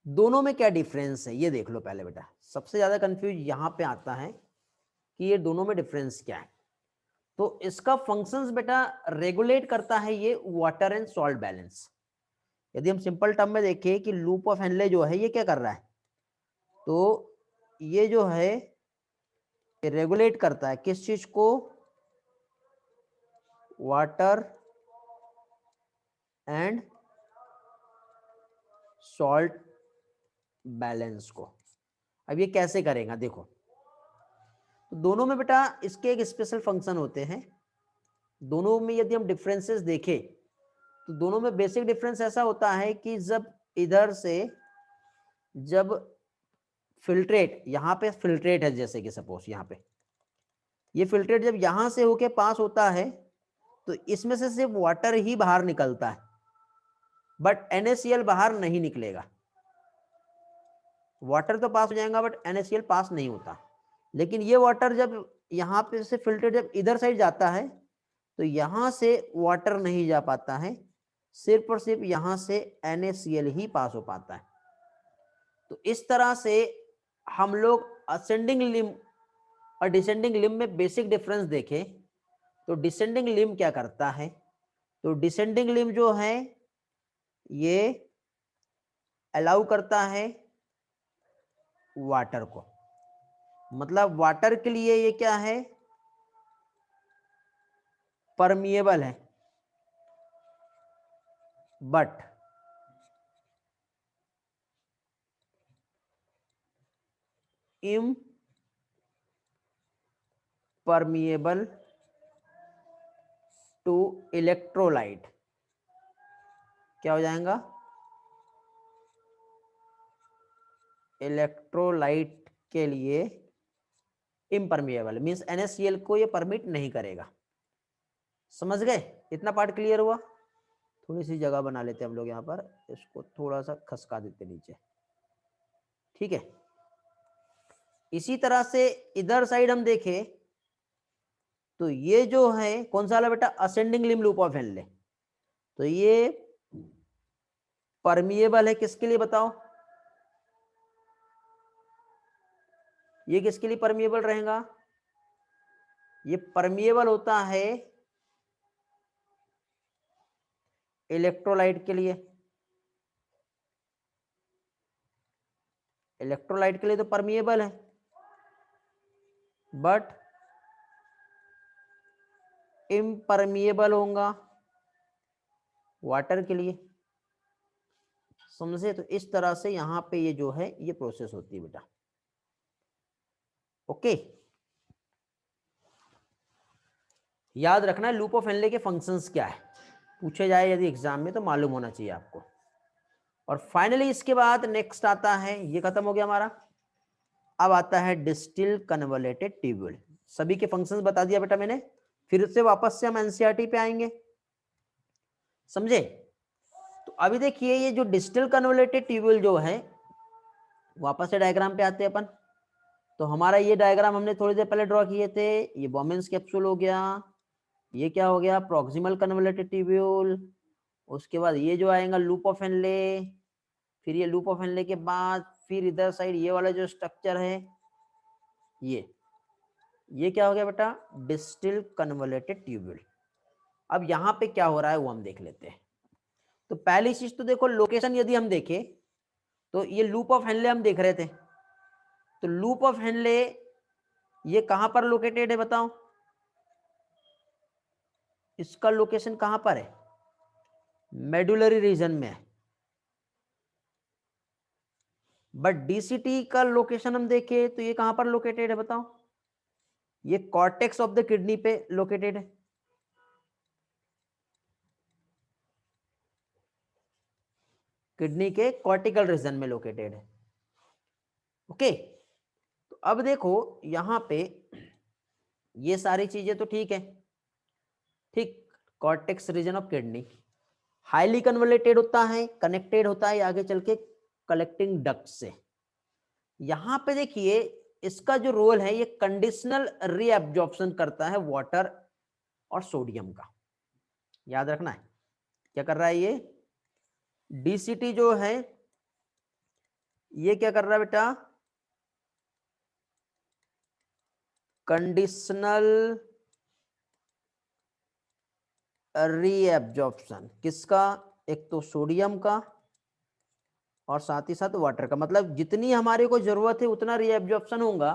दोनों में क्या डिफरेंस है ये देख लो पहले बेटा, सबसे ज्यादा कंफ्यूज यहां पे आता है कि ये दोनों में डिफरेंस क्या है। तो इसका फंक्शंस बेटा रेगुलेट करता है ये वाटर एंड सॉल्ट बैलेंस। यदि हम सिंपल टर्म में देखें कि लूप ऑफ हेनले जो है ये क्या कर रहा है, तो ये जो है रेगुलेट करता है किस चीज को, वाटर एंड सॉल्ट बैलेंस को। अब ये कैसे करेगा देखो, तो दोनों में बेटा इसके एक स्पेशल फंक्शन होते हैं। दोनों में यदि हम डिफरेंसेस देखें तो दोनों में बेसिक डिफरेंस ऐसा होता है कि जब इधर से जब फिल्ट्रेट, यहां पे फिल्ट्रेट है जैसे कि सपोज यहां पे ये फिल्ट्रेट जब यहां से होके पास होता है तो इसमें से सिर्फ वाटर ही बाहर निकलता है, बट NaCl बाहर नहीं निकलेगा। वाटर तो पास हो जाएगा बट NaCl पास नहीं होता। लेकिन ये वाटर जब यहाँ पे से फिल्टर जब इधर साइड जाता है तो यहां से वाटर नहीं जा पाता है, सिर्फ और सिर्फ यहां से NaCl ही पास हो पाता है। तो इस तरह से हम लोग असेंडिंग लिम्ब और डिसेंडिंग लिम्ब में बेसिक डिफरेंस देखें तो डिसेंडिंग लिम्ब क्या करता है, तो डिसेंडिंग लिम्ब जो है ये अलाउ करता है वाटर को, मतलब वाटर के लिए ये क्या है, परमिएबल है, बट इम्परमिएबल टू इलेक्ट्रोलाइट। क्या हो जाएगा, इलेक्ट्रोलाइट के लिए इम्परमिएबल मींस NaCl को ये परमिट नहीं करेगा। समझ गए, इतना पार्ट क्लियर हुआ। थोड़ी सी जगह बना लेते हैं हम लोग यहाँ पर, इसको थोड़ा सा खसका देते नीचे, ठीक है। इसी तरह से इधर साइड हम देखें तो ये जो है कौन सा वाला बेटा, ascending limb loop of Henley, तो ये परमिएबल है किसके लिए बताओ, ये किसके लिए परमिएबल रहेगा, ये परमिएबल होता है इलेक्ट्रोलाइट के लिए। इलेक्ट्रोलाइट के लिए तो परमिएबल है, बट इम्परमिएबल होगा वाटर के लिए। समझे, तो इस तरह से यहां पे ये जो है ये प्रोसेस होती है बेटा। ओके, याद रखना लूप ऑफ हेनले के फंक्शंस क्या है, पूछे जाए यदि एग्जाम में तो मालूम होना चाहिए आपको। और फाइनली इसके बाद नेक्स्ट आता है, ये खत्म हो गया हमारा, अब आता है डिस्टिल कन्वोलेटेड ट्यूब्यूल। सभी के फंक्शंस बता दिया बेटा मैंने, फिर से वापस से हम एनसीईआरटी पे आएंगे, समझे। तो अभी देखिए ये जो डिस्टिल कन्वोलेटेड ट्यूब्यूल जो है, वापस से डायग्राम पे आते हैं अपन। तो हमारा ये डायग्राम हमने थोड़ी देर पहले ड्रॉ किए थे, ये बोमेंस कैप्सूल हो गया, ये क्या हो गया, प्रॉक्सिमल कन्वोलेटेड ट्यूब्यूल, उसके बाद ये जो आएगा लूप ऑफ हेनले, फिर ये लूप ऑफ हेनले के बाद फिर इधर साइड ये वाला जो स्ट्रक्चर है ये क्या हो गया बेटा, डिस्टिल कन्वोलेटेड ट्यूब्यूल। अब यहाँ पे क्या हो रहा है वो हम देख लेते हैं। तो पहली चीज तो देखो लोकेशन, यदि हम देखें तो ये लूप ऑफ हेनले हम देख रहे थे, तो लूप ऑफ हेनले ये कहां पर लोकेटेड है बताओ, इसका लोकेशन कहां पर है, मेडुलरी रीजन में है। बट डीसीटी का लोकेशन हम देखें तो ये कहां पर लोकेटेड है बताओ? ये कॉर्टेक्स ऑफ द किडनी पे लोकेटेड है। किडनी के कॉर्टिकल रीजन में लोकेटेड है। ओके, तो अब देखो यहां पे ये सारी चीजें तो ठीक है, ठीक। Cortex region of kidney highly convoluted होता है, कनेक्टेड होता है आगे चल के कलेक्टिंग डक्ट से। यहां पे देखिए इसका जो रोल है ये कंडीशनल रीअब्जॉर्प्शन करता है वाटर और सोडियम का। याद रखना है क्या कर रहा है ये डीसीटी जो है, ये क्या कर रहा है बेटा? कंडीशनल रीअब्जॉर्प्शन किसका? एक तो सोडियम का और साथ ही साथ वाटर का। मतलब जितनी हमारे को जरूरत है उतना रीअब्जॉर्प्शन होगा,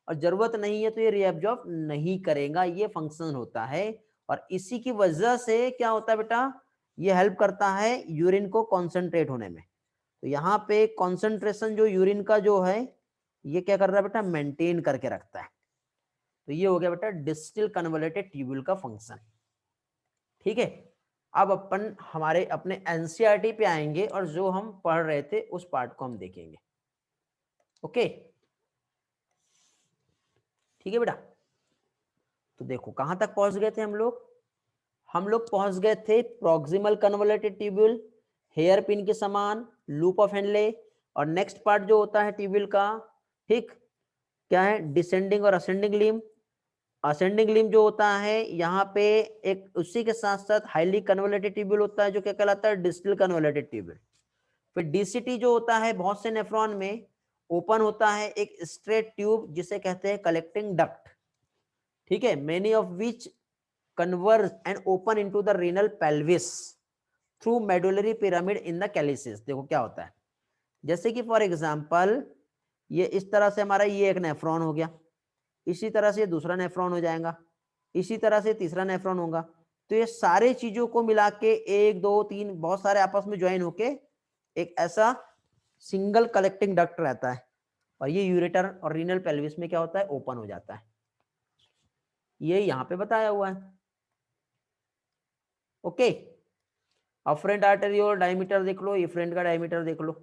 और जरूरत नहीं है तो ये रीअब्जॉर्ब नहीं करेगा। ये फंक्शन होता है, और इसी की वजह से क्या होता है बेटा, ये हेल्प करता है यूरिन को कॉन्सेंट्रेट होने में। तो यहाँ पे कॉन्सेंट्रेशन जो यूरिन का जो है ये क्या कर रहा है बेटा, मेंटेन करके रखता है। तो ये हो गया बेटा डिस्टिल कन्वोलेटेड ट्यूब्यूल का फंक्शन। ठीक है, अब अपन हमारे अपने एनसीईआरटी पे आएंगे और जो हम पढ़ रहे थे उस पार्ट को हम देखेंगे। ओके, ठीक है बेटा। तो देखो कहां तक पहुंच गए थे हम लोग? हम लोग पहुंच गए थे proximal convoluted tubule, hair pin के समान, लूप ऑफ हेनले, और नेक्स्ट पार्ट जो होता है ट्यूब्यूल का, ठीक, क्या है? डिसेंडिंग और असेंडिंग लिम्ब। असेंडिंग लिम्ब जो होता है यहाँ पे एक उसी के साथ साथ हाईली कन्वोलेटेड ट्यूब्यूल होता है जो क्या कहलाता है? Distal convoluted tubule. फिर डीसीटी जो होता है बहुत से नेफ्रॉन में ओपन होता है एक स्ट्रेट ट्यूब जिसे कहते हैं कलेक्टिंग डक्ट। ठीक है, many of which converge and open into the renal pelvis through medullary pyramid in the calyces. देखो क्या होता है, जैसे कि फॉर एग्जांपल ये इस तरह से हमारा ये एक नेफ्रॉन हो गया, इसी तरह से दूसरा नेफ्रॉन हो जाएगा, इसी तरह से तीसरा नेफ्रॉन होगा। तो ये सारे चीजों को मिला के एक दो तीन बहुत सारे आपस में ज्वाइन होके एक ऐसा सिंगल कलेक्टिंग डक्ट रहता है, और ये यूरेटर और रीनल पेल्विस में क्या होता है? ओपन हो जाता है। ये यहाँ पे बताया हुआ है। ओके, अफरेंट आर्टेरियोल डायमीटर देख लो, इफरेंट का डायमीटर देख लो,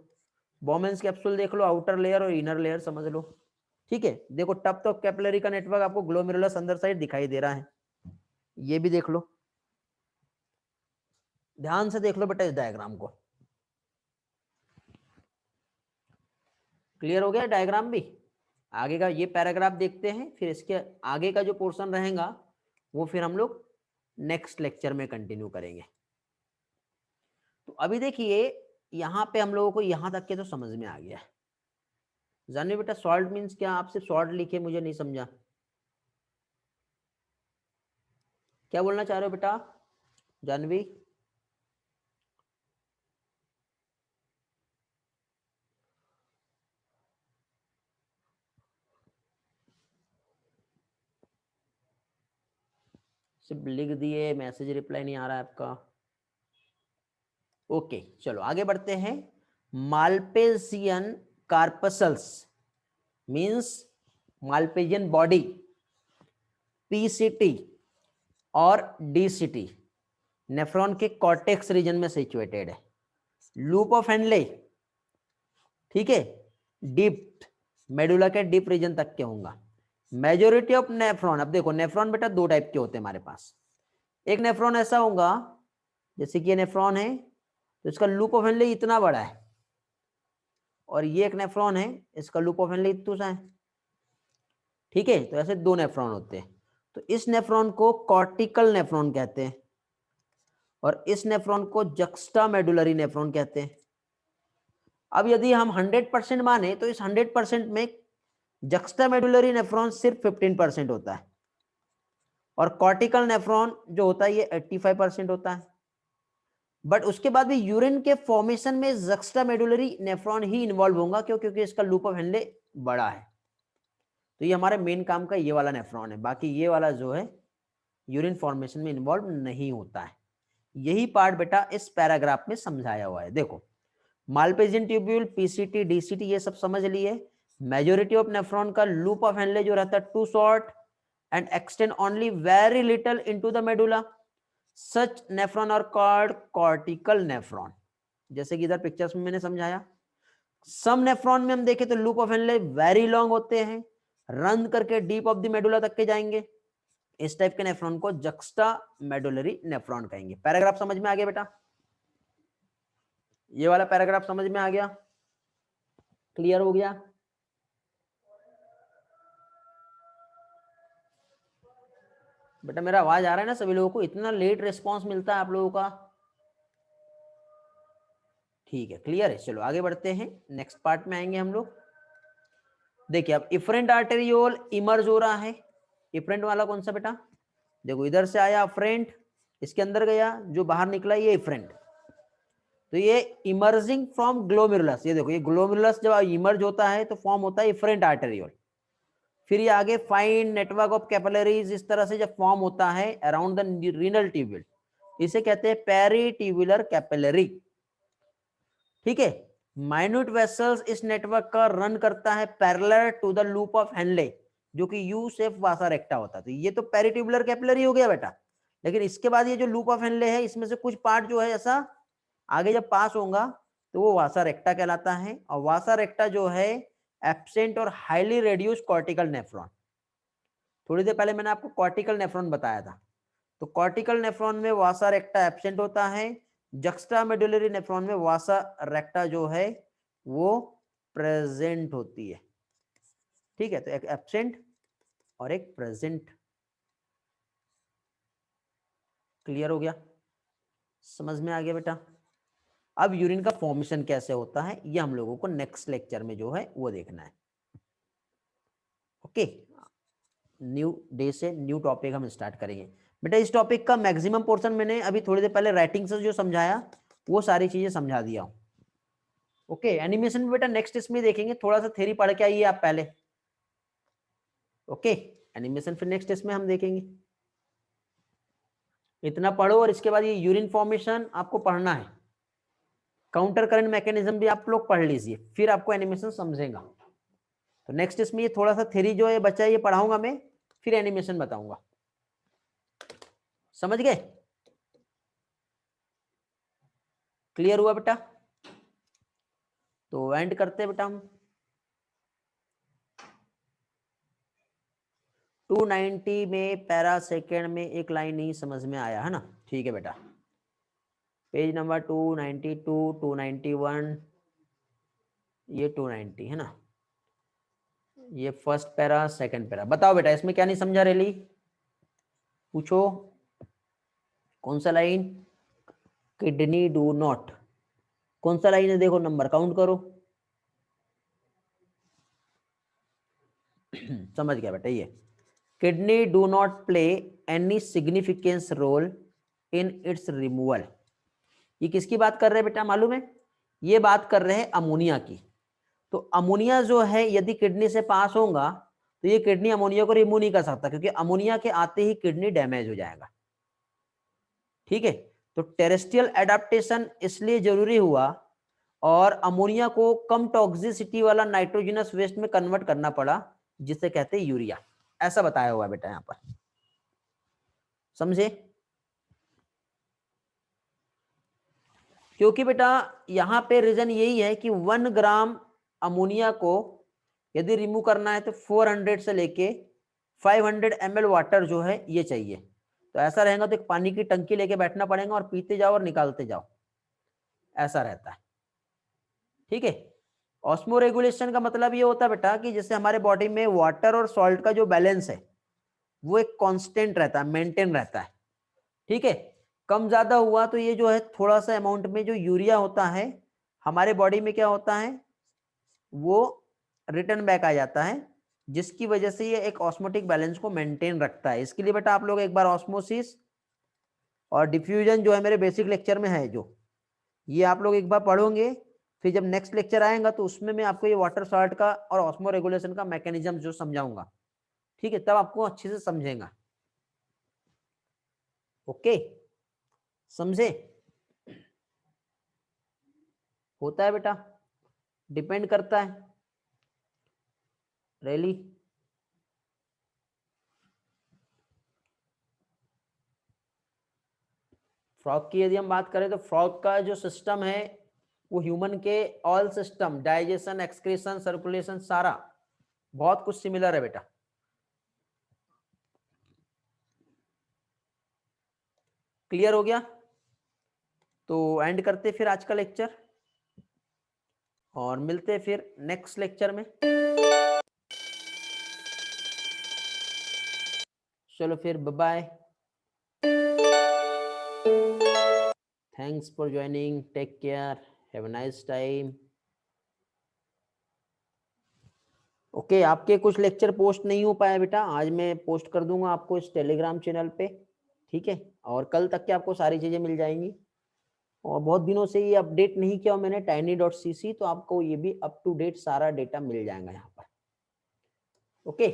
बोमेंस कैप्सूल देख लो, आउटर लेयर और इनर लेयर समझ लो। ठीक है, देखो टप तो कैपिलरी का नेटवर्क आपको ग्लोमेरुलस अंदर साइड दिखाई दे रहा है, ये भी देख लो, ध्यान से देख लो बेटा इस डायग्राम को। क्लियर हो गया डायग्राम भी? आगे का ये पैराग्राफ देखते हैं, फिर इसके आगे का जो पोर्शन रहेगा वो फिर हम लोग नेक्स्ट लेक्चर में कंटिन्यू करेंगे। तो अभी देखिए यहाँ पे हम लोगों को यहाँ तक के तो समझ में आ गया है। जानवी बेटा सॉल्ट मीन्स क्या? आप सिर्फ सॉल्ट लिखे, मुझे नहीं समझा, क्या बोलना चाह रहे हो बेटा जानवी? सिर्फ लिख दिए, मैसेज रिप्लाई नहीं आ रहा है आपका। ओके चलो आगे बढ़ते हैं। माल्पेजियन कार्पसल्स मींस माल्पेजियन बॉडी, पीसीटी और डीसीटी नेफ्रॉन के कॉर्टेक्स रीजन में सिचुएटेड है। लूप ऑफ हेनले, ठीक है, डीप मेडुला के डीप रीजन तक के होगा। मेजोरिटी ऑफ नेफ्रॉन, अब देखो नेफ्रॉन बेटा दो टाइप के होते हैं हमारे पास। एक नेफ्रॉन ऐसा होगा जैसे कि ये नेफ्रॉन है तो इसका लूप ऑफ हेनले इतना बड़ा है, और ये एक नेफ्रॉन है इसका लूप ऑफ हेनले इतना सा है। ठीक है, तो ऐसे दो नेफ्रॉन होते हैं। तो इस नेफ्रॉन को कॉर्टिकल नेफ्रॉन कहते हैं, और इस नेफ्रॉन को जक्स्टा मेडुलरी नेफ्रॉन कहते हैं। अब यदि हम 100% माने तो इस 100% में जक्स्टा मेडुलरी नेफ्रॉन सिर्फ 15% होता है, और कॉर्टिकल नेफ्रॉन जो होता है ये 85% होता है। बट उसके बाद भी यूरिन के फॉर्मेशन में जक्स्टा मेडुलरी नेफ्रॉन ही इन्वॉल्व होगा, क्योंकि इसका लूप ऑफ हेनले बड़ा है। तो ये हमारे मेन काम का ये वाला नेफ्रॉन है, बाकी ये वाला जो है यूरिन फॉर्मेशन में इन्वॉल्व नहीं होता है। यही पार्ट बेटा इस पैराग्राफ में समझाया हुआ है। देखो, मालपेजियन ट्यूब्यूल, पीसीटी, डीसीटी ये सब समझ लिए। मेजोरिटी ऑफ नेफ्रॉन का लूप ऑफ हेनले जो रहता है too short and extend only very little into the medulla. Such nephron are called cortical nephron, जैसे कि इधर पिक्चर्स में मैंने समझाया। सम नेफ्रॉन में हम देखें तो loop of Henley very long होते हैं, रन करके डीप ऑफ द मेडुला तक के जाएंगे। इस टाइप के नेफ्रॉन को जक्स्टा मेडुलरी नेफ्रॉन कहेंगे। पैराग्राफ समझ में आ गया बेटा? ये वाला पैराग्राफ समझ में आ गया? क्लियर हो गया? बेटा मेरा आवाज आ रहा है ना सभी लोगों को? इतना लेट रिस्पांस मिलता है आप लोगों का। ठीक है, क्लियर है। चलो आगे बढ़ते हैं, नेक्स्ट पार्ट में आएंगे हम लोग। देखिए अब इफरेंट आर्टेरियोल इमर्ज हो रहा है। इफरेंट वाला कौन सा बेटा? देखो इधर से आया अफरेंट, इसके अंदर गया, जो बाहर निकला ये इफरेंट। तो ये इमर्जिंग फ्रॉम ग्लोमेरुलस, ये देखो ये ग्लोमेरुलस जब इमर्ज होता है तो फॉर्म होता है इफरेंट आर्टेरियोल। फिर ये आगे फाइन नेटवर्क ऑफ कैपिलरीज इस तरह से जब फॉर्म होता है अराउंड द रीनल ट्यूब्यूल, इसे कहते हैं पेरीट्यूबुलर कैपिलरी। ठीक है, माइन्यूट वेसल्स इस नेटवर्क का रन करता है parallel to the loop of Henle, जो कि यू शेप वासा रेक्टा होता है। तो ये तो पेरीट्यूबुलर कैपिलरी हो गया बेटा। लेकिन इसके बाद ये जो लूप ऑफ हेनले है, इसमें से कुछ पार्ट जो है ऐसा आगे जब पास होगा तो वो वासा रेक्टा कहलाता है। और वासा रेक्टा जो है एब्सेंट और हाईली रेड्यूस कॉर्टिकल नेफ्रॉन। थोड़ी देर पहले मैंने आपको कॉर्टिकल नेफ्रॉन बताया था। तो कॉर्टिकल नेफ्रॉन में वासा रेक्टा एब्सेंट होता है, जक्स्टा मेडुलरी नेफ्रॉन में वासा रेक्टा जो है वो प्रेजेंट होती है। ठीक है, तो एक एब्सेंट और एक प्रेजेंट। क्लियर हो गया? समझ में आ गया बेटा? अब यूरिन का फॉर्मेशन कैसे होता है ये हम लोगों को नेक्स्ट लेक्चर में जो है वो देखना है। ओके, न्यू डे से न्यू टॉपिक हम स्टार्ट करेंगे बेटा। इस टॉपिक का मैक्सिमम पोर्शन मैंने अभी थोड़ी देर पहले राइटिंग से जो समझाया वो सारी चीजें समझा दिया हूं। ओके, एनिमेशन में बेटा नेक्स्ट इसमें देखेंगे, थोड़ा सा थ्योरी पढ़ के आइए आप पहले। ओके, एनिमेशन फिर नेक्स्ट इसमें हम देखेंगे। इतना पढ़ो और इसके बाद ये यूरिन फॉर्मेशन आपको पढ़ना है। काउंटर करंट मैकेनिज्म भी आप लोग पढ़ लीजिए, फिर आपको एनिमेशन समझेगा। तो नेक्स्ट इसमें ये थोड़ा सा थ्योरी जो है बच्चा ये पढ़ाऊंगा मैं, फिर एनिमेशन बताऊंगा। समझ गए? क्लियर हुआ बेटा? तो एंड करते हैं बेटा हम। 290 में पैरा सेकेंड में एक लाइन नहीं समझ में आया है ना? ठीक है बेटा, पेज नंबर 292, 291, ये 290 है ना? ये फर्स्ट पैरा सेकंड पैरा। बताओ बेटा इसमें क्या नहीं समझा रेली? पूछो कौन सा लाइन? किडनी डू नॉट, कौन सा लाइन है? देखो नंबर काउंट करो। समझ गया बेटा, ये kidney do not play any significance role in its removal. ये किसकी बात कर रहे हैं बेटा मालूम है? ये बात कर रहे हैं अमोनिया की। तो अमोनिया जो है यदि किडनी से पास होगा तो ये किडनी अमोनिया को रिमूव नहीं कर सकता, क्योंकि अमोनिया के आते ही किडनी डैमेज हो जाएगा। ठीक है, तो टेरेस्ट्रियल एडाप्टेशन इसलिए जरूरी हुआ और अमोनिया को कम टॉक्सिसिटी वाला नाइट्रोजनस वेस्ट में कन्वर्ट करना पड़ा, जिसे कहते हैं यूरिया। ऐसा बताया हुआ है बेटा यहां पर, समझे? क्योंकि बेटा यहां पे रीजन यही है कि 1 ग्राम अमोनिया को यदि रिमूव करना है तो 400 से लेके 500 ml वाटर जो है ये चाहिए। तो ऐसा रहेगा तो एक पानी की टंकी लेके बैठना पड़ेगा और पीते जाओ और निकालते जाओ, ऐसा रहता है। ठीक है, ऑस्मो रेगुलेशन का मतलब ये होता है बेटा कि जैसे हमारे बॉडी में वाटर और सॉल्ट का जो बैलेंस है वो एक कांस्टेंट रहता है, मेंटेन रहता है। ठीक है, कम ज्यादा हुआ तो ये जो है थोड़ा सा अमाउंट में जो यूरिया होता है हमारे बॉडी में क्या होता है वो रिटर्न बैक आ जाता है, जिसकी वजह से ये एक ऑस्मोटिक बैलेंस को मेंटेन रखता है। इसके लिए बेटा आप लोग एक बार ऑस्मोसिस और डिफ्यूजन जो है मेरे बेसिक लेक्चर में है, जो ये आप लोग एक बार पढ़ोगे, फिर जब नेक्स्ट लेक्चर आएगा तो उसमें मैं आपको ये वाटर सॉल्ट का और ऑस्मो रेगुलेशन का मैकेनिज्म जो समझाऊंगा। ठीक है, तब आपको अच्छे से समझेगा। ओके, समझे? होता है बेटा, डिपेंड करता है रैली। फ्रॉग की यदि हम बात करें तो फ्रॉग का जो सिस्टम है वो ह्यूमन के all system, digestion, excretion, circulation, सारा बहुत कुछ सिमिलर है बेटा। क्लियर हो गया? तो एंड करते फिर आज का लेक्चर और मिलते फिर नेक्स्ट लेक्चर में। चलो फिर bye, thanks for joining, take care, have a nice time. Okay, आपके कुछ लेक्चर पोस्ट नहीं हो पाया बेटा, आज मैं पोस्ट कर दूंगा आपको इस टेलीग्राम चैनल पे, ठीक है? और कल तक के आपको सारी चीजें मिल जाएंगी। और बहुत दिनों से ये अपडेट नहीं किया मैंने tiny.cc, तो आपको ये भी अप टू डेट सारा डेटा मिल जाएगा यहाँ पर। ओके,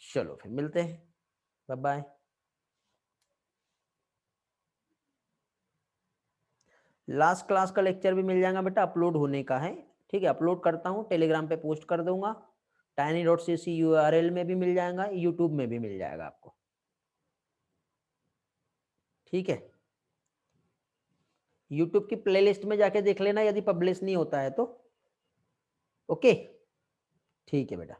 चलो फिर मिलते हैं, बाय बाय। लास्ट क्लास का लेक्चर भी मिल जाएगा बेटा, अपलोड होने का है, ठीक है? अपलोड करता हूँ, टेलीग्राम पे पोस्ट कर दूंगा, tiny.cc URL में भी मिल जाएगा, यूट्यूब में भी मिल जाएगा आपको, ठीक है? यूट्यूब की प्लेलिस्ट में जाके देख लेना यदि पब्लिश नहीं होता है तो। ओके, ठीक है बेटा।